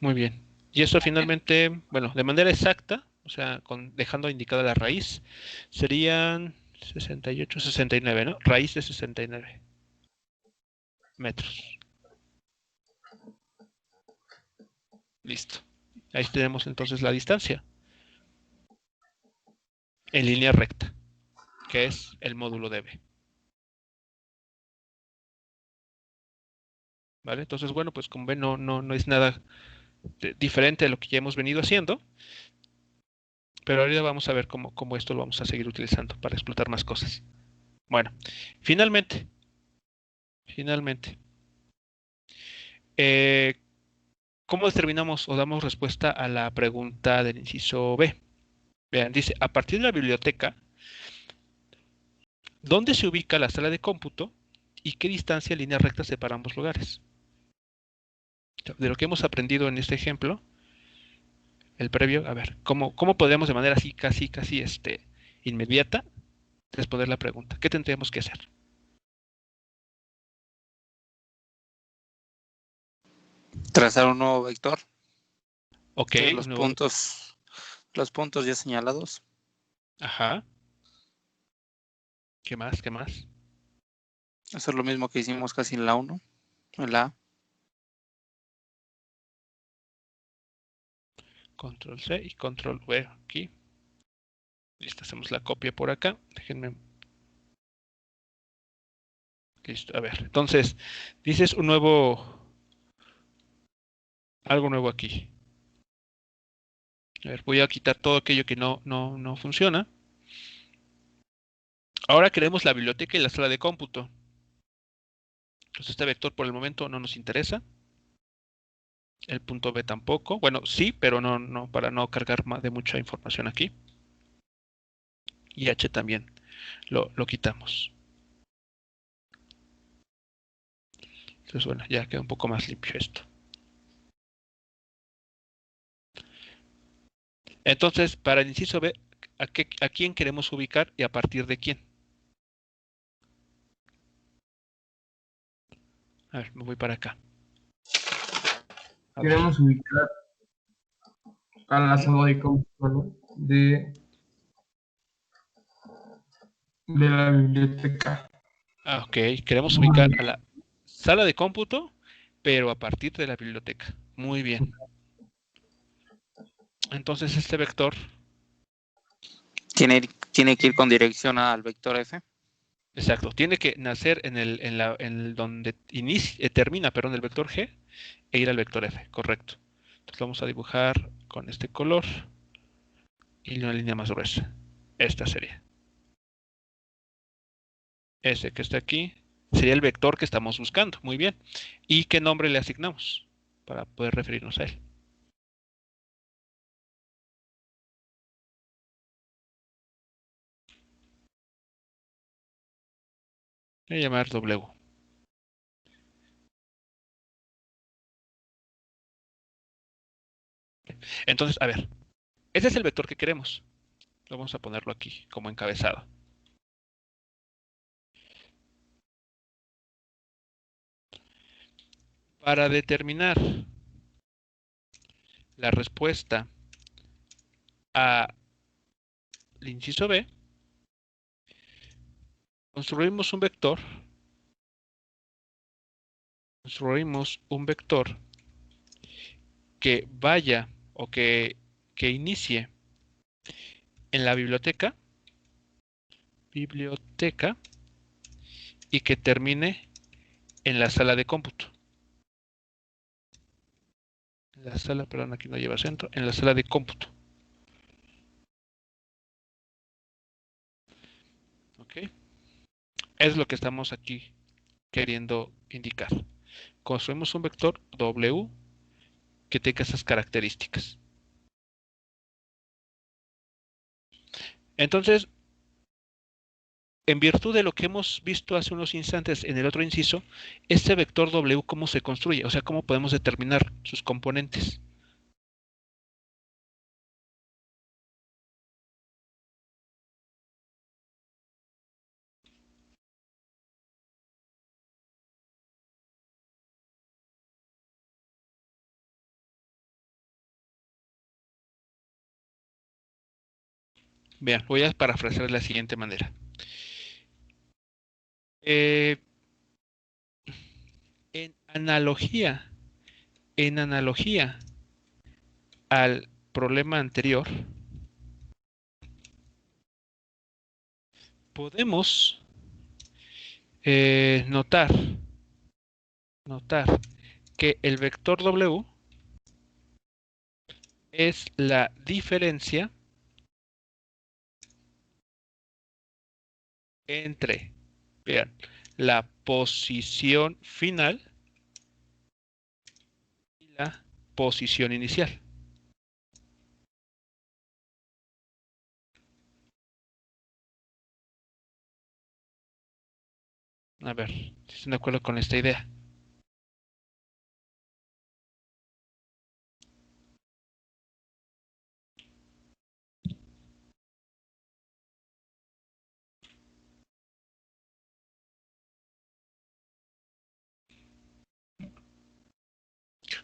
Muy bien. Y esto finalmente, bueno, de manera exacta, o sea, dejando indicada la raíz, serían 68, 69, ¿no? Raíz de 69 metros. Listo. Ahí tenemos entonces la distancia en línea recta, que es el módulo de B. ¿Vale? Entonces, bueno, pues como ven, no es nada diferente a lo que ya hemos venido haciendo, pero ahorita vamos a ver cómo esto lo vamos a seguir utilizando para explotar más cosas. Bueno, finalmente, eh, ¿cómo determinamos o damos respuesta a la pregunta del inciso B? Vean, dice, a partir de la biblioteca, ¿dónde se ubica la sala de cómputo y qué distancia en línea recta separa ambos lugares? De lo que hemos aprendido en este ejemplo, el previo, a ver, ¿cómo podríamos de manera así, casi inmediata responder la pregunta? ¿Qué tendríamos que hacer? Trazar un nuevo vector Ok, de un nuevo. los puntos ya señalados. Ajá. ¿Qué más? ¿Qué más? Hacer lo mismo que hicimos casi en la 1, en la A. Control C y Control V aquí. Listo, hacemos la copia por acá. Déjenme. Listo, a ver. Entonces, dices algo nuevo aquí. A ver, voy a quitar todo aquello que no funciona. Ahora queremos la biblioteca y la sala de cómputo. Entonces este vector por el momento no nos interesa. El punto B tampoco. Bueno, sí, pero no para no cargar de mucha información aquí. Y H también lo quitamos. Entonces, bueno, ya queda un poco más limpio esto. Entonces, para el inciso B, ¿a quién queremos ubicar y a partir de quién? A ver, me voy para acá. Queremos ubicar a la sala de cómputo, ¿no? de la biblioteca. Ok, queremos ubicar a la sala de cómputo, pero a partir de la biblioteca. Muy bien. Entonces este vector Tiene que ir con dirección al vector F. exacto, tiene que nacer en el donde termina, perdón, el vector G e ir al vector F, correcto. Entonces vamos a dibujar con este color y una línea más gruesa. Esta sería. Ese que está aquí sería el vector que estamos buscando. Muy bien. ¿Y qué nombre le asignamos para poder referirnos a él? Voy a llamar W. Entonces, a ver, ese es el vector que queremos. Vamos a ponerlo aquí como encabezado. Para determinar la respuesta al inciso B, construimos un vector que vaya o que inicie en la biblioteca y que termine en la sala de cómputo. La sala, perdón, aquí no lleva acento, en la sala de cómputo. ¿Ok? Es lo que estamos aquí queriendo indicar. Construimos un vector W que tenga esas características. Entonces, en virtud de lo que hemos visto hace unos instantes en el otro inciso, este vector W, ¿cómo se construye? O sea, ¿cómo podemos determinar sus componentes? Vean, voy a parafrasear de la siguiente manera. En analogía al problema anterior, podemos notar que el vector W es la diferencia entre, vean, la posición final y la posición inicial. A ver, si están de acuerdo con esta idea.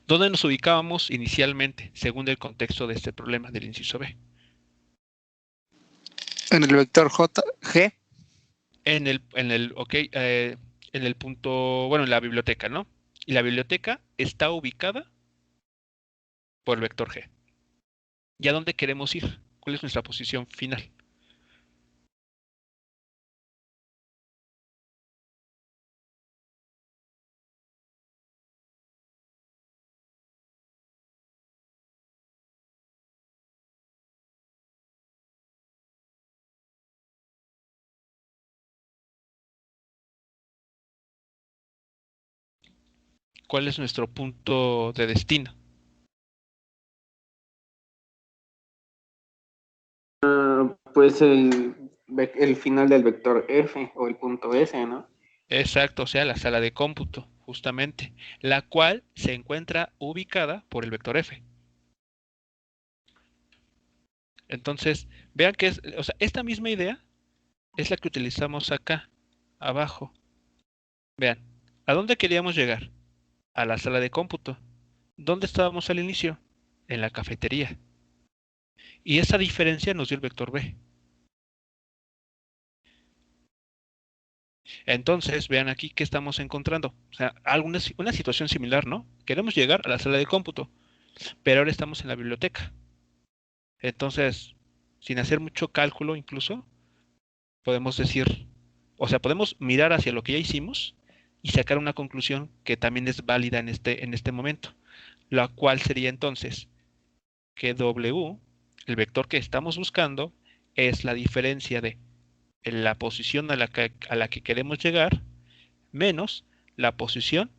¿Dónde nos ubicábamos inicialmente, según el contexto de este problema del inciso B? En el vector G. En el punto, bueno, en la biblioteca, ¿no? Y la biblioteca está ubicada por el vector G. ¿Y a dónde queremos ir? ¿Cuál es nuestra posición final? ¿Cuál es nuestro punto de destino? Pues el final del vector F o el punto S, ¿no? Exacto, o sea, la sala de cómputo. justamente, la cual se encuentra ubicada por el vector f. Entonces, vean que o sea, esta misma idea es la que utilizamos acá, abajo. Vean, ¿a dónde queríamos llegar? A la sala de cómputo. ¿Dónde estábamos al inicio? En la cafetería. Y esa diferencia nos dio el vector b. Entonces, vean aquí que estamos encontrando. O sea, una situación similar, ¿no? Queremos llegar a la sala de cómputo, pero ahora estamos en la biblioteca. Entonces, sin hacer mucho cálculo incluso, podemos decir, o sea, podemos mirar hacia lo que ya hicimos y sacar una conclusión que también es válida en este momento, la cual sería entonces que W, el vector que estamos buscando, es la diferencia de la posición a la que queremos llegar menos la posición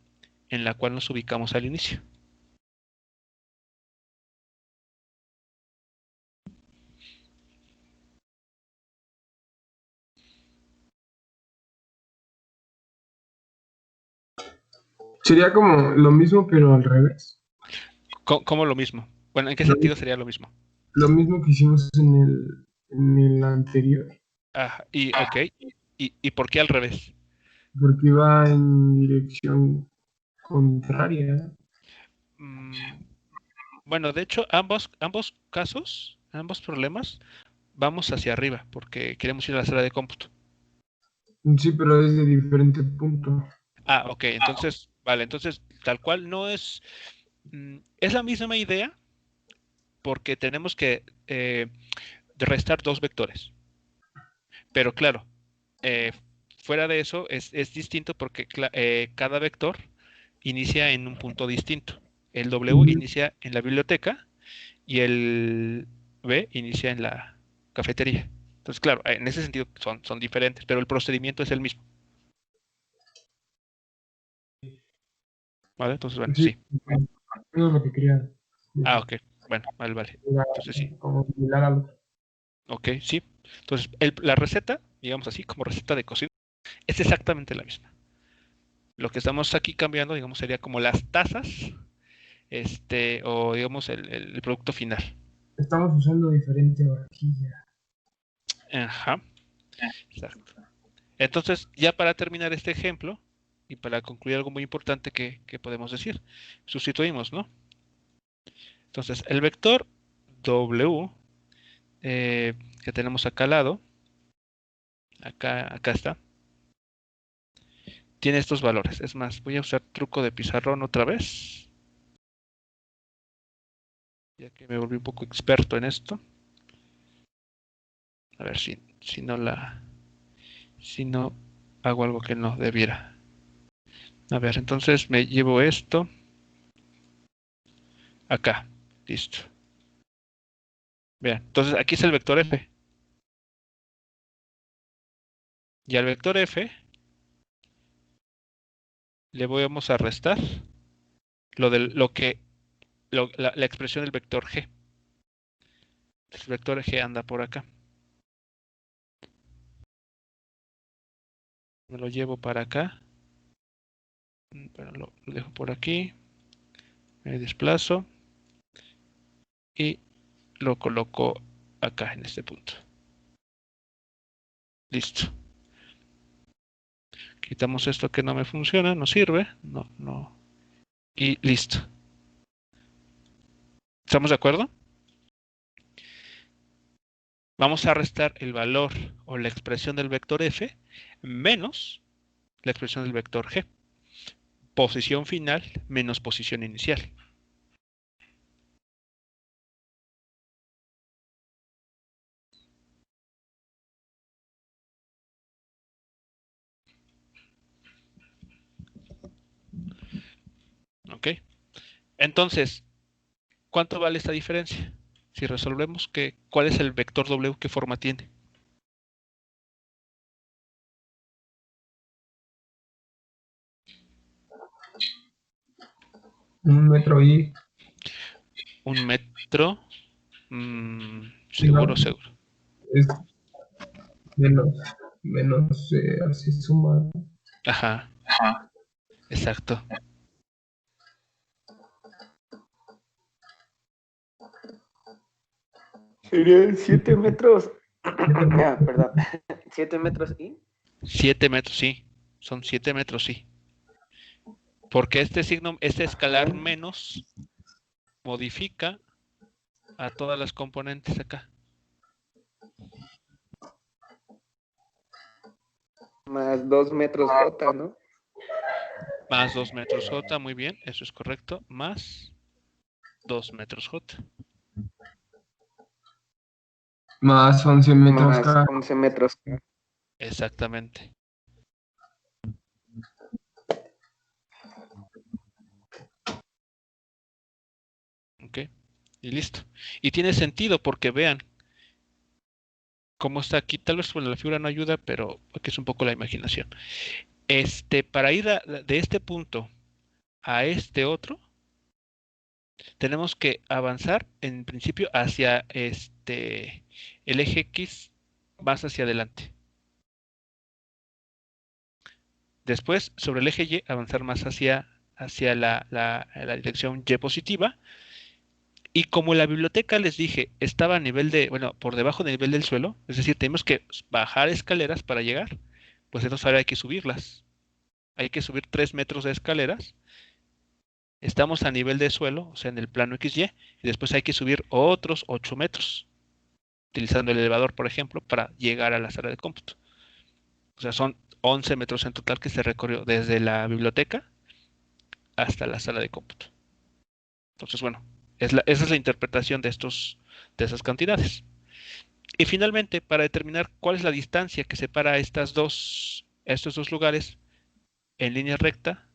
en la cual nos ubicamos al inicio. Sería como lo mismo, pero al revés. ¿Cómo lo mismo? Bueno, ¿en qué sentido sería lo mismo? Lo mismo que hicimos en el anterior. Ok. ¿Y por qué al revés? Porque iba en dirección contraria. Bueno, de hecho, ambos casos, ambos problemas, vamos hacia arriba, porque queremos ir a la sala de cómputo. Sí, pero es de diferente punto. Ok, entonces, vale, entonces, tal cual no es... es la misma idea, porque tenemos que restar dos vectores. Pero claro, fuera de eso es distinto porque cada vector inicia en un punto distinto. El W inicia en la biblioteca y el B inicia en la cafetería. Entonces, claro, en ese sentido son diferentes, pero el procedimiento es el mismo. ¿Vale? Entonces, bueno, sí. Eso es lo que quería. Ok. Bueno, vale. Entonces, sí. Como similar al otro. Ok, sí. Entonces, la receta, digamos así, como receta de cocina, es exactamente la misma. Lo que estamos aquí cambiando, digamos, sería como las tazas, o digamos el producto final. Estamos usando diferente vajilla. Ajá, exacto. Entonces, ya para terminar este ejemplo, y para concluir algo muy importante que podemos decir, sustituimos, ¿no? Entonces, el vector W, que tenemos acá al lado, acá está, tiene estos valores. Es más, voy a usar truco de pizarrón otra vez, ya que me volví un poco experto en esto. A ver si no hago algo que no debiera. A ver, entonces me llevo esto acá. Listo. Vean, entonces aquí es el vector f. Y al vector f le vamos a restar la expresión del vector g. El vector g anda por acá. Me lo llevo para acá. Pero lo dejo por aquí. Me desplazo. Y lo coloco acá en este punto. Listo. Quitamos esto que no me funciona, no sirve. No. Y listo. ¿Estamos de acuerdo? Vamos a restar el valor o la expresión del vector f menos la expresión del vector g. Posición final menos posición inicial. ¿Ok? Entonces, ¿cuánto vale esta diferencia? Si resolvemos ¿cuál es el vector W? ¿Qué forma tiene? Un metro y... Un metro. Seguro. Es menos así suma. Ajá. Exacto. Serían 7 metros. Perdón. 7 metros y 7 metros, sí. Son 7 metros, sí. Porque este signo, este escalar menos, modifica a todas las componentes acá. más 2 metros J, ¿no? Más 2 metros J, muy bien, eso es correcto. Más 2 metros J. Más 11 metros Más K. 11 metros. Exactamente. Ok, y listo. Y tiene sentido porque vean cómo está aquí. Tal vez bueno, la figura no ayuda, pero aquí es un poco la imaginación. Para ir de este punto a este otro, tenemos que avanzar en principio hacia el eje X más hacia adelante. Después, sobre el eje Y, avanzar más hacia la dirección Y positiva. Y como la biblioteca, les dije, estaba a nivel por debajo del nivel del suelo, es decir, tenemos que bajar escaleras para llegar, pues entonces ahora hay que subirlas. Hay que subir 3 metros de escaleras. Estamos a nivel de suelo, o sea, en el plano XY, y después hay que subir otros 8 metros, utilizando el elevador, por ejemplo, para llegar a la sala de cómputo. O sea, son 11 metros en total que se recorrió desde la biblioteca hasta la sala de cómputo. Entonces, bueno, esa es la interpretación de esas cantidades. Y finalmente, para determinar cuál es la distancia que separa estos dos lugares en línea recta,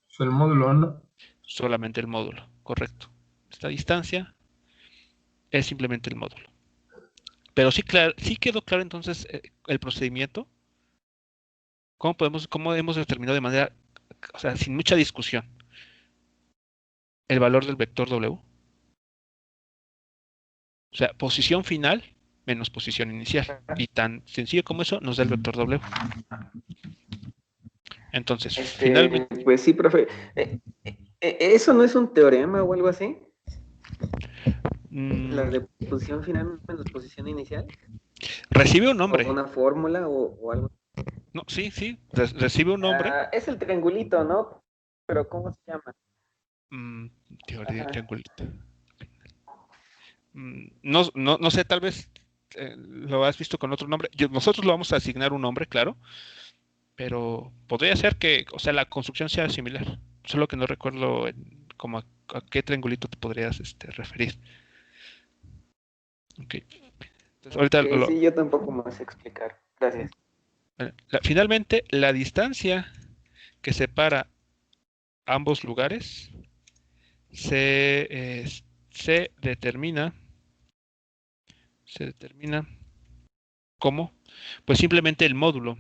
Es el módulo, ¿no? solamente el módulo, correcto. Esta distancia es simplemente el módulo. Pero sí quedó claro entonces el procedimiento. ¿Cómo hemos determinado de manera, o sea, sin mucha discusión, el valor del vector W? O sea, posición final menos posición inicial. Y tan sencillo como eso nos da el vector W. Entonces, finalmente... Pues sí, profe. ¿Eso no es un teorema o algo así? La de posición final menos posición inicial. Recibe un nombre. ¿O una fórmula o algo? No, sí, recibe un nombre. Es el triangulito, ¿no? Pero ¿cómo se llama? Teoría del triangulito. No sé, tal vez lo has visto con otro nombre. Nosotros lo vamos a asignar un nombre, claro, pero podría ser que, o sea, la construcción sea similar. Solo que no recuerdo como a qué triangulito te podrías referir. Ok. Entonces, ahorita sí, yo tampoco me sé explicar. Gracias. Finalmente, la distancia que separa ambos lugares se determina como, pues simplemente el módulo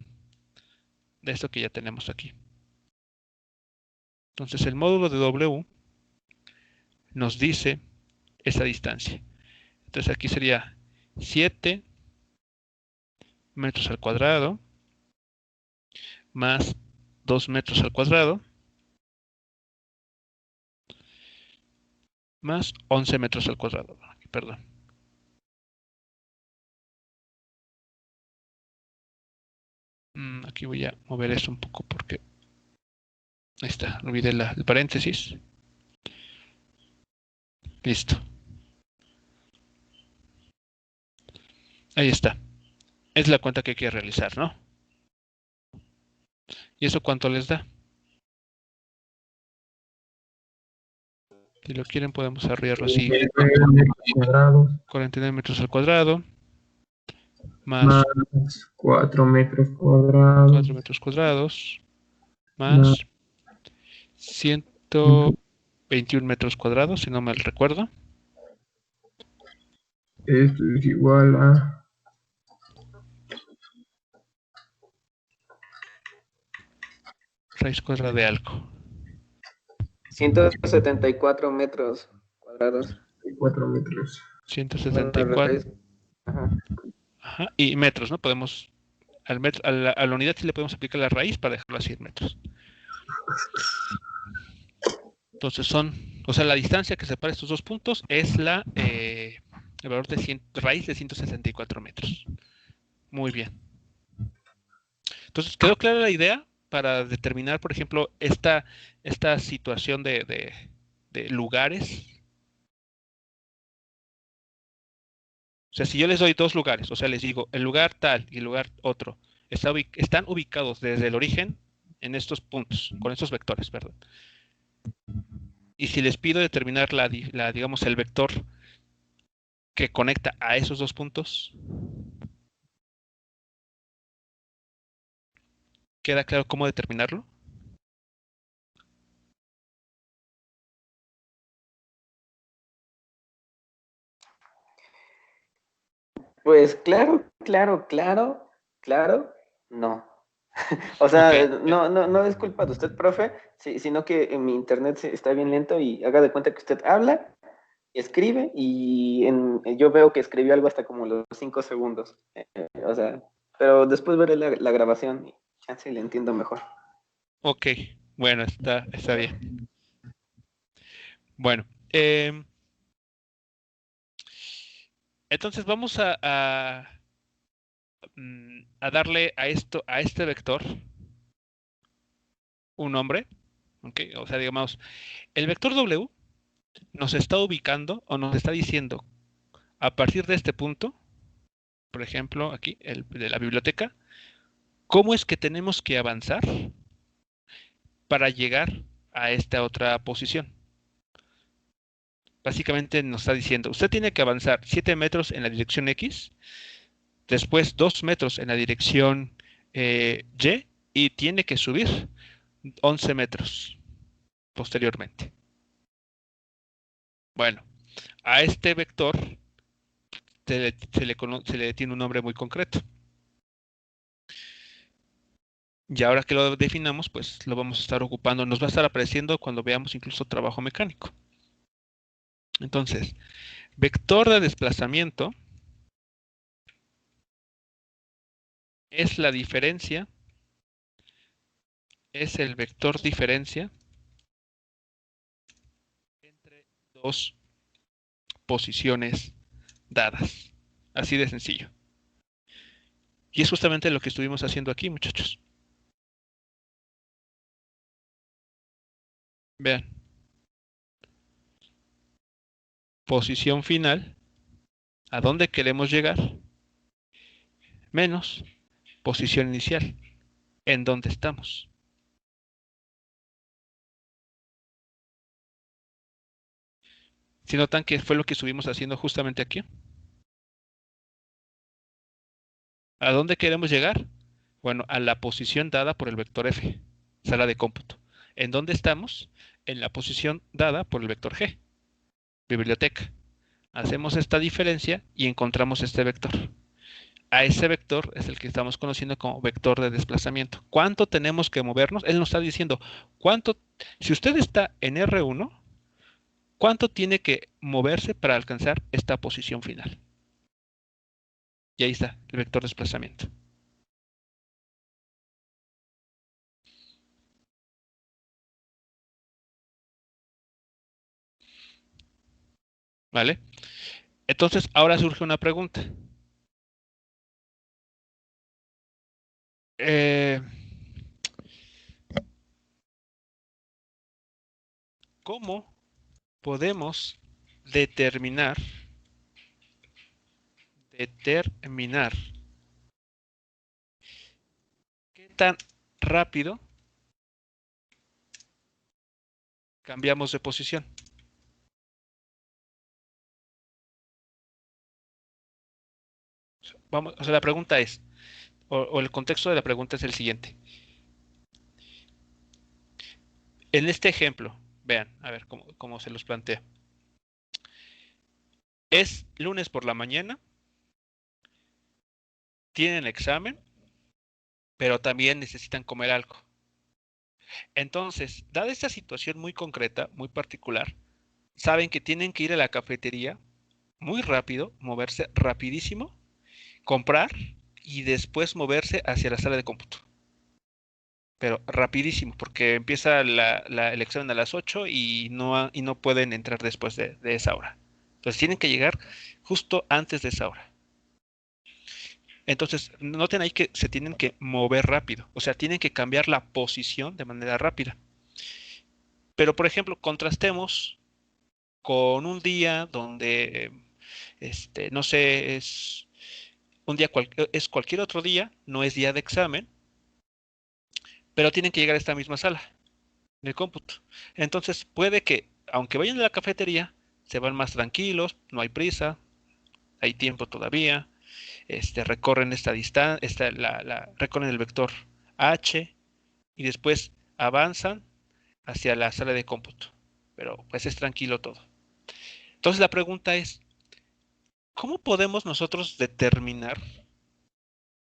de esto que ya tenemos aquí. Entonces el módulo de W nos dice esa distancia. Entonces aquí sería 7 metros al cuadrado más 2 metros al cuadrado más 11 metros al cuadrado. Perdón. Aquí voy a mover esto un poco porque ahí está, olvidé el paréntesis. Listo. Ahí está. Es la cuenta que hay que realizar, ¿no? ¿Y eso cuánto les da? Si lo quieren podemos arreglarlo así. 49 metros al cuadrado. Más 4 metros cuadrados. 4 metros cuadrados. Más 121 metros cuadrados, si no mal recuerdo. Esto es igual a... Raíz cuadrada de algo. 174 metros cuadrados. 4 metros. 174. Ajá. Y metros, ¿no? Podemos... a la unidad sí le podemos aplicar la raíz para dejarlo así en metros. Entonces o sea, la distancia que separa estos dos puntos es el valor de raíz de 164 metros. Muy bien. Entonces, ¿quedó clara la idea para determinar, por ejemplo, esta situación de lugares? O sea, si yo les doy dos lugares, o sea, les digo, el lugar tal y el lugar otro, están ubicados desde el origen en estos puntos, con estos vectores, perdón. Y si les pido determinar digamos, el vector que conecta a esos dos puntos, ¿queda claro cómo determinarlo? Pues claro, no. O sea, Ok, no es culpa de usted, profe, sino que en mi internet está bien lento y haga de cuenta que usted habla, escribe y yo veo que escribió algo hasta como los 5 segundos. O sea, pero después veré la grabación y chance le entiendo mejor. ok, bueno, está bien. Bueno, entonces vamos a darle a este vector un nombre, ¿ok? O sea, digamos, el vector W nos está ubicando o nos está diciendo a partir de este punto, por ejemplo, aquí, el de la biblioteca, cómo es que tenemos que avanzar para llegar a esta otra posición. Básicamente nos está diciendo, usted tiene que avanzar 7 metros en la dirección X, después 2 metros en la dirección Y y tiene que subir 11 metros posteriormente. Bueno, a este vector se le tiene un nombre muy concreto. Y ahora que lo definamos, pues lo vamos a estar ocupando, nos va a estar apareciendo cuando veamos incluso trabajo mecánico. Entonces, vector de desplazamiento es la diferencia, es el vector diferencia entre dos posiciones dadas. Así de sencillo. Y es justamente lo que estuvimos haciendo aquí, muchachos. Vean. Posición final, a dónde queremos llegar, menos posición inicial, en dónde estamos. ¿Si notan que fue lo que estuvimos haciendo justamente aquí? ¿A dónde queremos llegar? Bueno, a la posición dada por el vector f, sala de cómputo. ¿En dónde estamos? En la posición dada por el vector g, biblioteca. Hacemos esta diferencia y encontramos este vector. A ese vector es el que estamos conociendo como vector de desplazamiento. ¿Cuánto tenemos que movernos? Él nos está diciendo, si usted está en R1, ¿cuánto tiene que moverse para alcanzar esta posición final? Y ahí está, el vector de desplazamiento. ¿Vale? Entonces, ahora surge una pregunta. ¿Cómo podemos determinar qué tan rápido cambiamos de posición? Vamos, o sea, la pregunta es, o el contexto de la pregunta es el siguiente. En este ejemplo, vean, a ver cómo se los plantea. Es lunes por la mañana, tienen examen, pero también necesitan comer algo. Entonces, dada esta situación muy concreta, muy particular, saben que tienen que ir a la cafetería muy rápido, moverse rapidísimo, comprar y después moverse hacia la sala de cómputo. pero rapidísimo, porque empieza el examen a las 8 y no pueden entrar después de esa hora. Entonces tienen que llegar justo antes de esa hora. Entonces, noten ahí que se tienen que mover rápido, o sea, tienen que cambiar la posición de manera rápida. Pero, por ejemplo, contrastemos con un día donde, no sé, es cualquier otro día, no es día de examen, pero tienen que llegar a esta misma sala de cómputo. Entonces, puede que, aunque vayan a la cafetería, se van más tranquilos, no hay prisa, hay tiempo todavía, recorren esta distancia, recorren el vector H y después avanzan hacia la sala de cómputo. Pero pues es tranquilo todo. Entonces la pregunta es, ¿cómo podemos nosotros determinar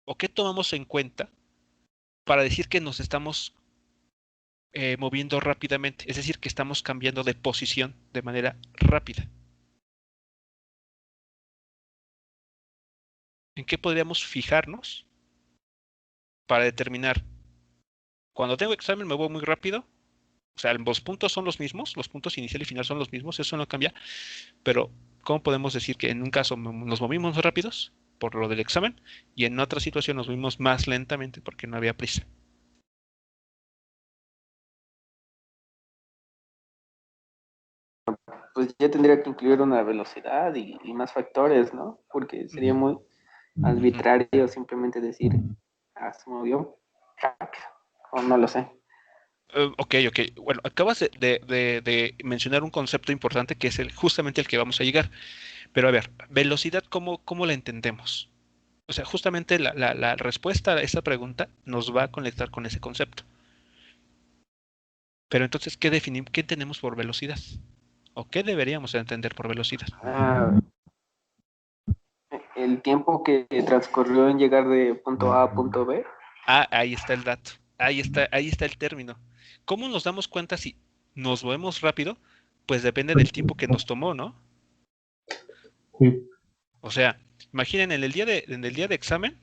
o qué tomamos en cuenta para decir que nos estamos moviendo rápidamente? Es decir, que estamos cambiando de posición de manera rápida. ¿En qué podríamos fijarnos para determinar cuando tengo examen me voy muy rápido? O sea, los puntos son los mismos, los puntos inicial y final son los mismos, eso no cambia, pero ¿cómo podemos decir que en un caso nos movimos rápidos por lo del examen y en otra situación nos movimos más lentamente porque no había prisa? Pues ya tendría que incluir una velocidad y más factores, ¿no? Porque sería muy arbitrario simplemente decir, se movió rápido, o no lo sé. Ok. Bueno, acabas de mencionar un concepto importante que es justamente el que vamos a llegar. Pero a ver, velocidad, ¿cómo la entendemos? O sea, justamente la respuesta a esa pregunta nos va a conectar con ese concepto. Pero entonces, ¿qué tenemos por velocidad? ¿O qué deberíamos entender por velocidad? El tiempo que transcurrió en llegar de punto A a punto B. Ahí está el dato. Ahí está el término. ¿Cómo nos damos cuenta si nos movemos rápido? Pues depende del tiempo que nos tomó, ¿no? Sí. O sea, imaginen en el día de examen,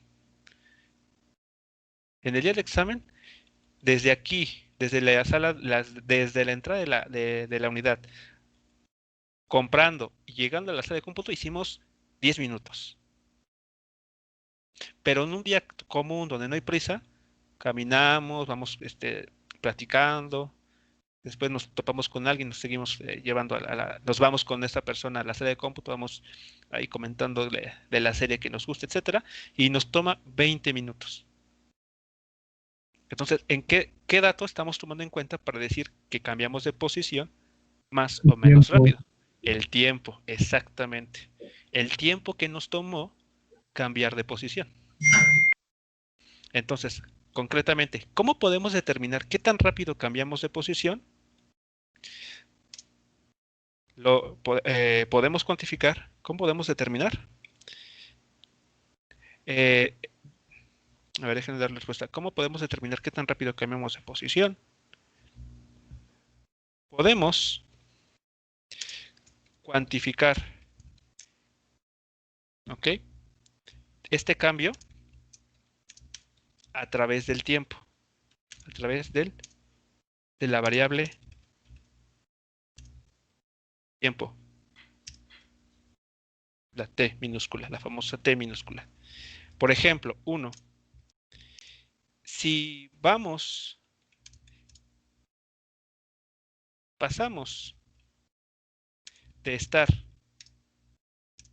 desde aquí, desde la sala, desde la entrada de la unidad, comprando y llegando a la sala de cómputo, hicimos 10 minutos. Pero en un día común donde no hay prisa, caminamos, vamos platicando, después nos topamos con alguien, nos seguimos llevando nos vamos con esta persona a la sala de cómputo, vamos ahí comentando de la serie que nos gusta, etcétera, y nos toma 20 minutos. Entonces, ¿en qué dato estamos tomando en cuenta para decir que cambiamos de posición más o menos rápido? El tiempo, exactamente. El tiempo que nos tomó cambiar de posición. Entonces, concretamente, ¿cómo podemos determinar qué tan rápido cambiamos de posición? ¿Podemos cuantificar? ¿Cómo podemos determinar? A ver, déjenme dar la respuesta. ¿Cómo podemos determinar qué tan rápido cambiamos de posición? Podemos cuantificar, ¿ok? Este cambio a través del tiempo, a través de la variable tiempo, la T minúscula, la famosa T minúscula. Por ejemplo, si pasamos de estar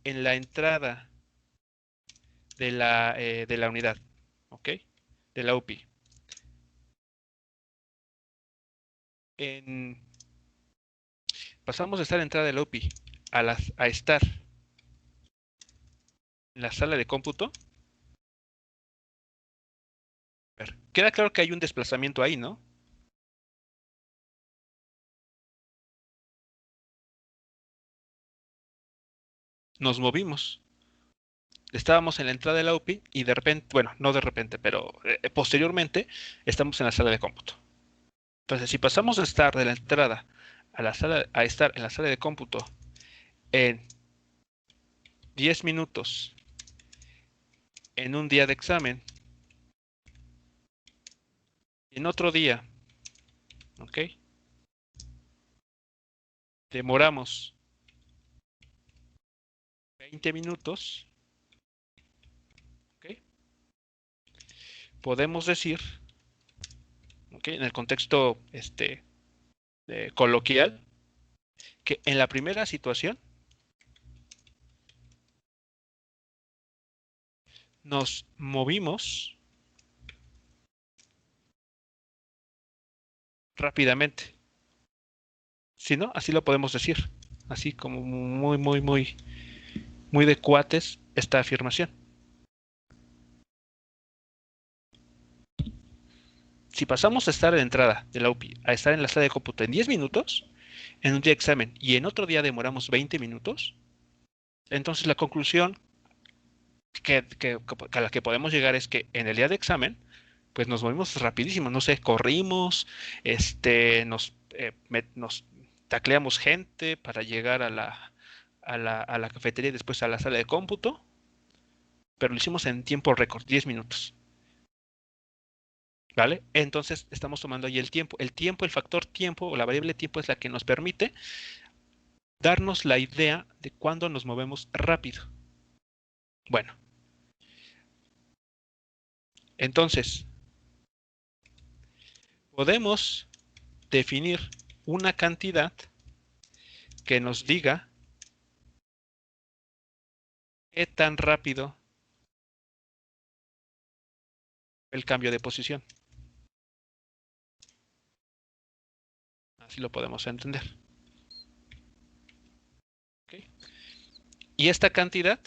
en la entrada de la unidad, ¿ok? De la UPI. Pasamos de estar en la entrada de la UPI a estar en la sala de cómputo. A ver, queda claro que hay un desplazamiento ahí, ¿no? Nos movimos. Estábamos en la entrada de la UPI y de repente, bueno, no de repente, pero posteriormente estamos en la sala de cómputo. Entonces, si pasamos de estar de la entrada a estar en la sala de cómputo en 10 minutos en un día de examen, En otro día, ¿ok? Demoramos 20 minutos, ¿ok? Podemos decir, ¿ok? En el contexto coloquial, que en la primera situación nos movimos rápidamente. Si no, así lo podemos decir. Así como muy de cuates esta afirmación. Si pasamos a estar en la entrada de la UPI a estar en la sala de cómputo en 10 minutos, en un día de examen, y en otro día demoramos 20 minutos, entonces la conclusión a la que podemos llegar es que en el día de examen, pues nos movimos rapidísimo, no sé, corrimos, nos tacleamos gente para llegar a la cafetería y después a la sala de cómputo, pero lo hicimos en tiempo récord, 10 minutos. ¿Vale? Entonces estamos tomando ahí el tiempo. El tiempo, el factor tiempo o la variable tiempo es la que nos permite darnos la idea de cuándo nos movemos rápido. Bueno, entonces podemos definir una cantidad que nos diga qué tan rápido el cambio de posición. Así lo podemos entender. ¿Okay? Y esta cantidad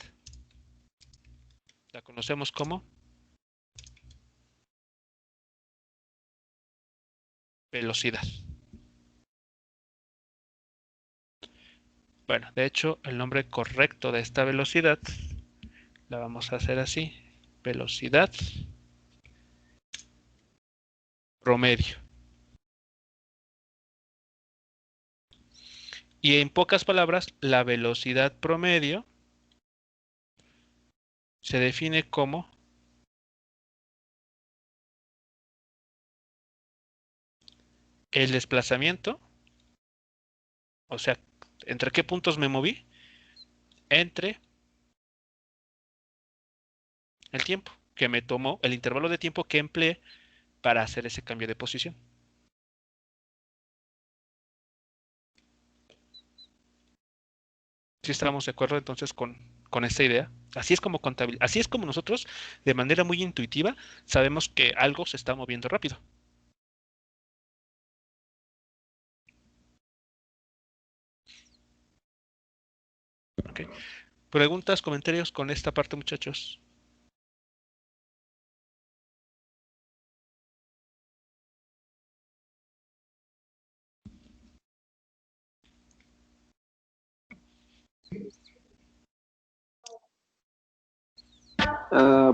la conocemos como velocidad. Bueno, de hecho, el nombre correcto de esta velocidad la vamos a hacer así. Velocidad promedio. Y en pocas palabras, la velocidad promedio se define como el desplazamiento, o sea, entre qué puntos me moví, entre el tiempo que me tomó, el intervalo de tiempo que empleé para hacer ese cambio de posición. ¿Sí estamos de acuerdo entonces con esta idea? Así es como así es como nosotros, de manera muy intuitiva, sabemos que algo se está moviendo rápido. Okay. ¿Preguntas, comentarios con esta parte, muchachos?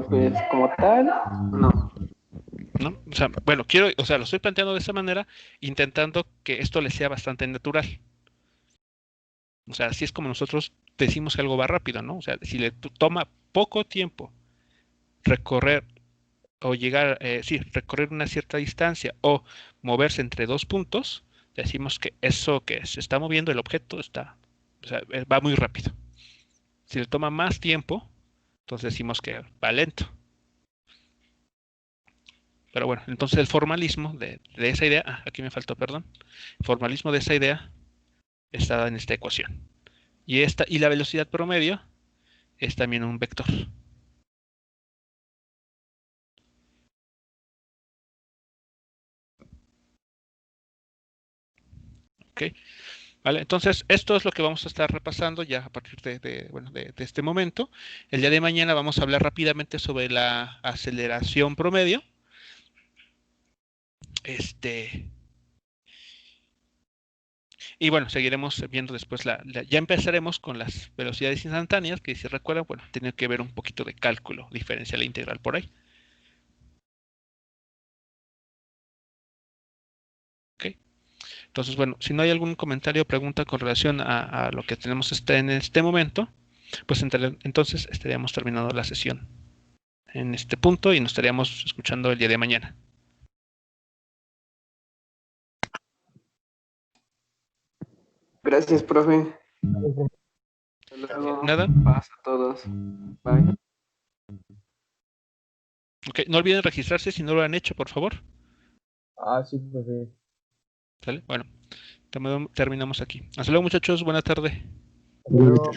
Pues como tal, no. ¿No? O sea, bueno, lo estoy planteando de esa manera, intentando que esto le sea bastante natural. O sea, así es como nosotros decimos que algo va rápido, ¿no? O sea, si le toma poco tiempo recorrer o llegar, recorrer una cierta distancia o moverse entre dos puntos, decimos que eso que se está moviendo, el objeto o sea, va muy rápido. Si le toma más tiempo, entonces decimos que va lento. Pero bueno, entonces el formalismo de esa idea, aquí me faltó, perdón, el formalismo de esa idea está en esta ecuación. Y la velocidad promedio es también un vector. ¿Ok? ¿Vale? Entonces, esto es lo que vamos a estar repasando ya a partir de este momento. El día de mañana vamos a hablar rápidamente sobre la aceleración promedio. Y bueno, seguiremos viendo después ya empezaremos con las velocidades instantáneas, que si recuerdan, bueno, tiene que ver un poquito de cálculo diferencial e integral por ahí. ¿Ok? Entonces, bueno, si no hay algún comentario o pregunta con relación a lo que tenemos en este momento, pues entonces estaríamos terminando la sesión en este punto y nos estaríamos escuchando el día de mañana. Gracias, profe. Hasta luego. Nada. Paz a todos. Bye. Ok, no olviden registrarse si no lo han hecho, por favor. Sí, profe. ¿Sale? Bueno, terminamos aquí. Hasta luego, muchachos. Buena tarde. Hasta luego.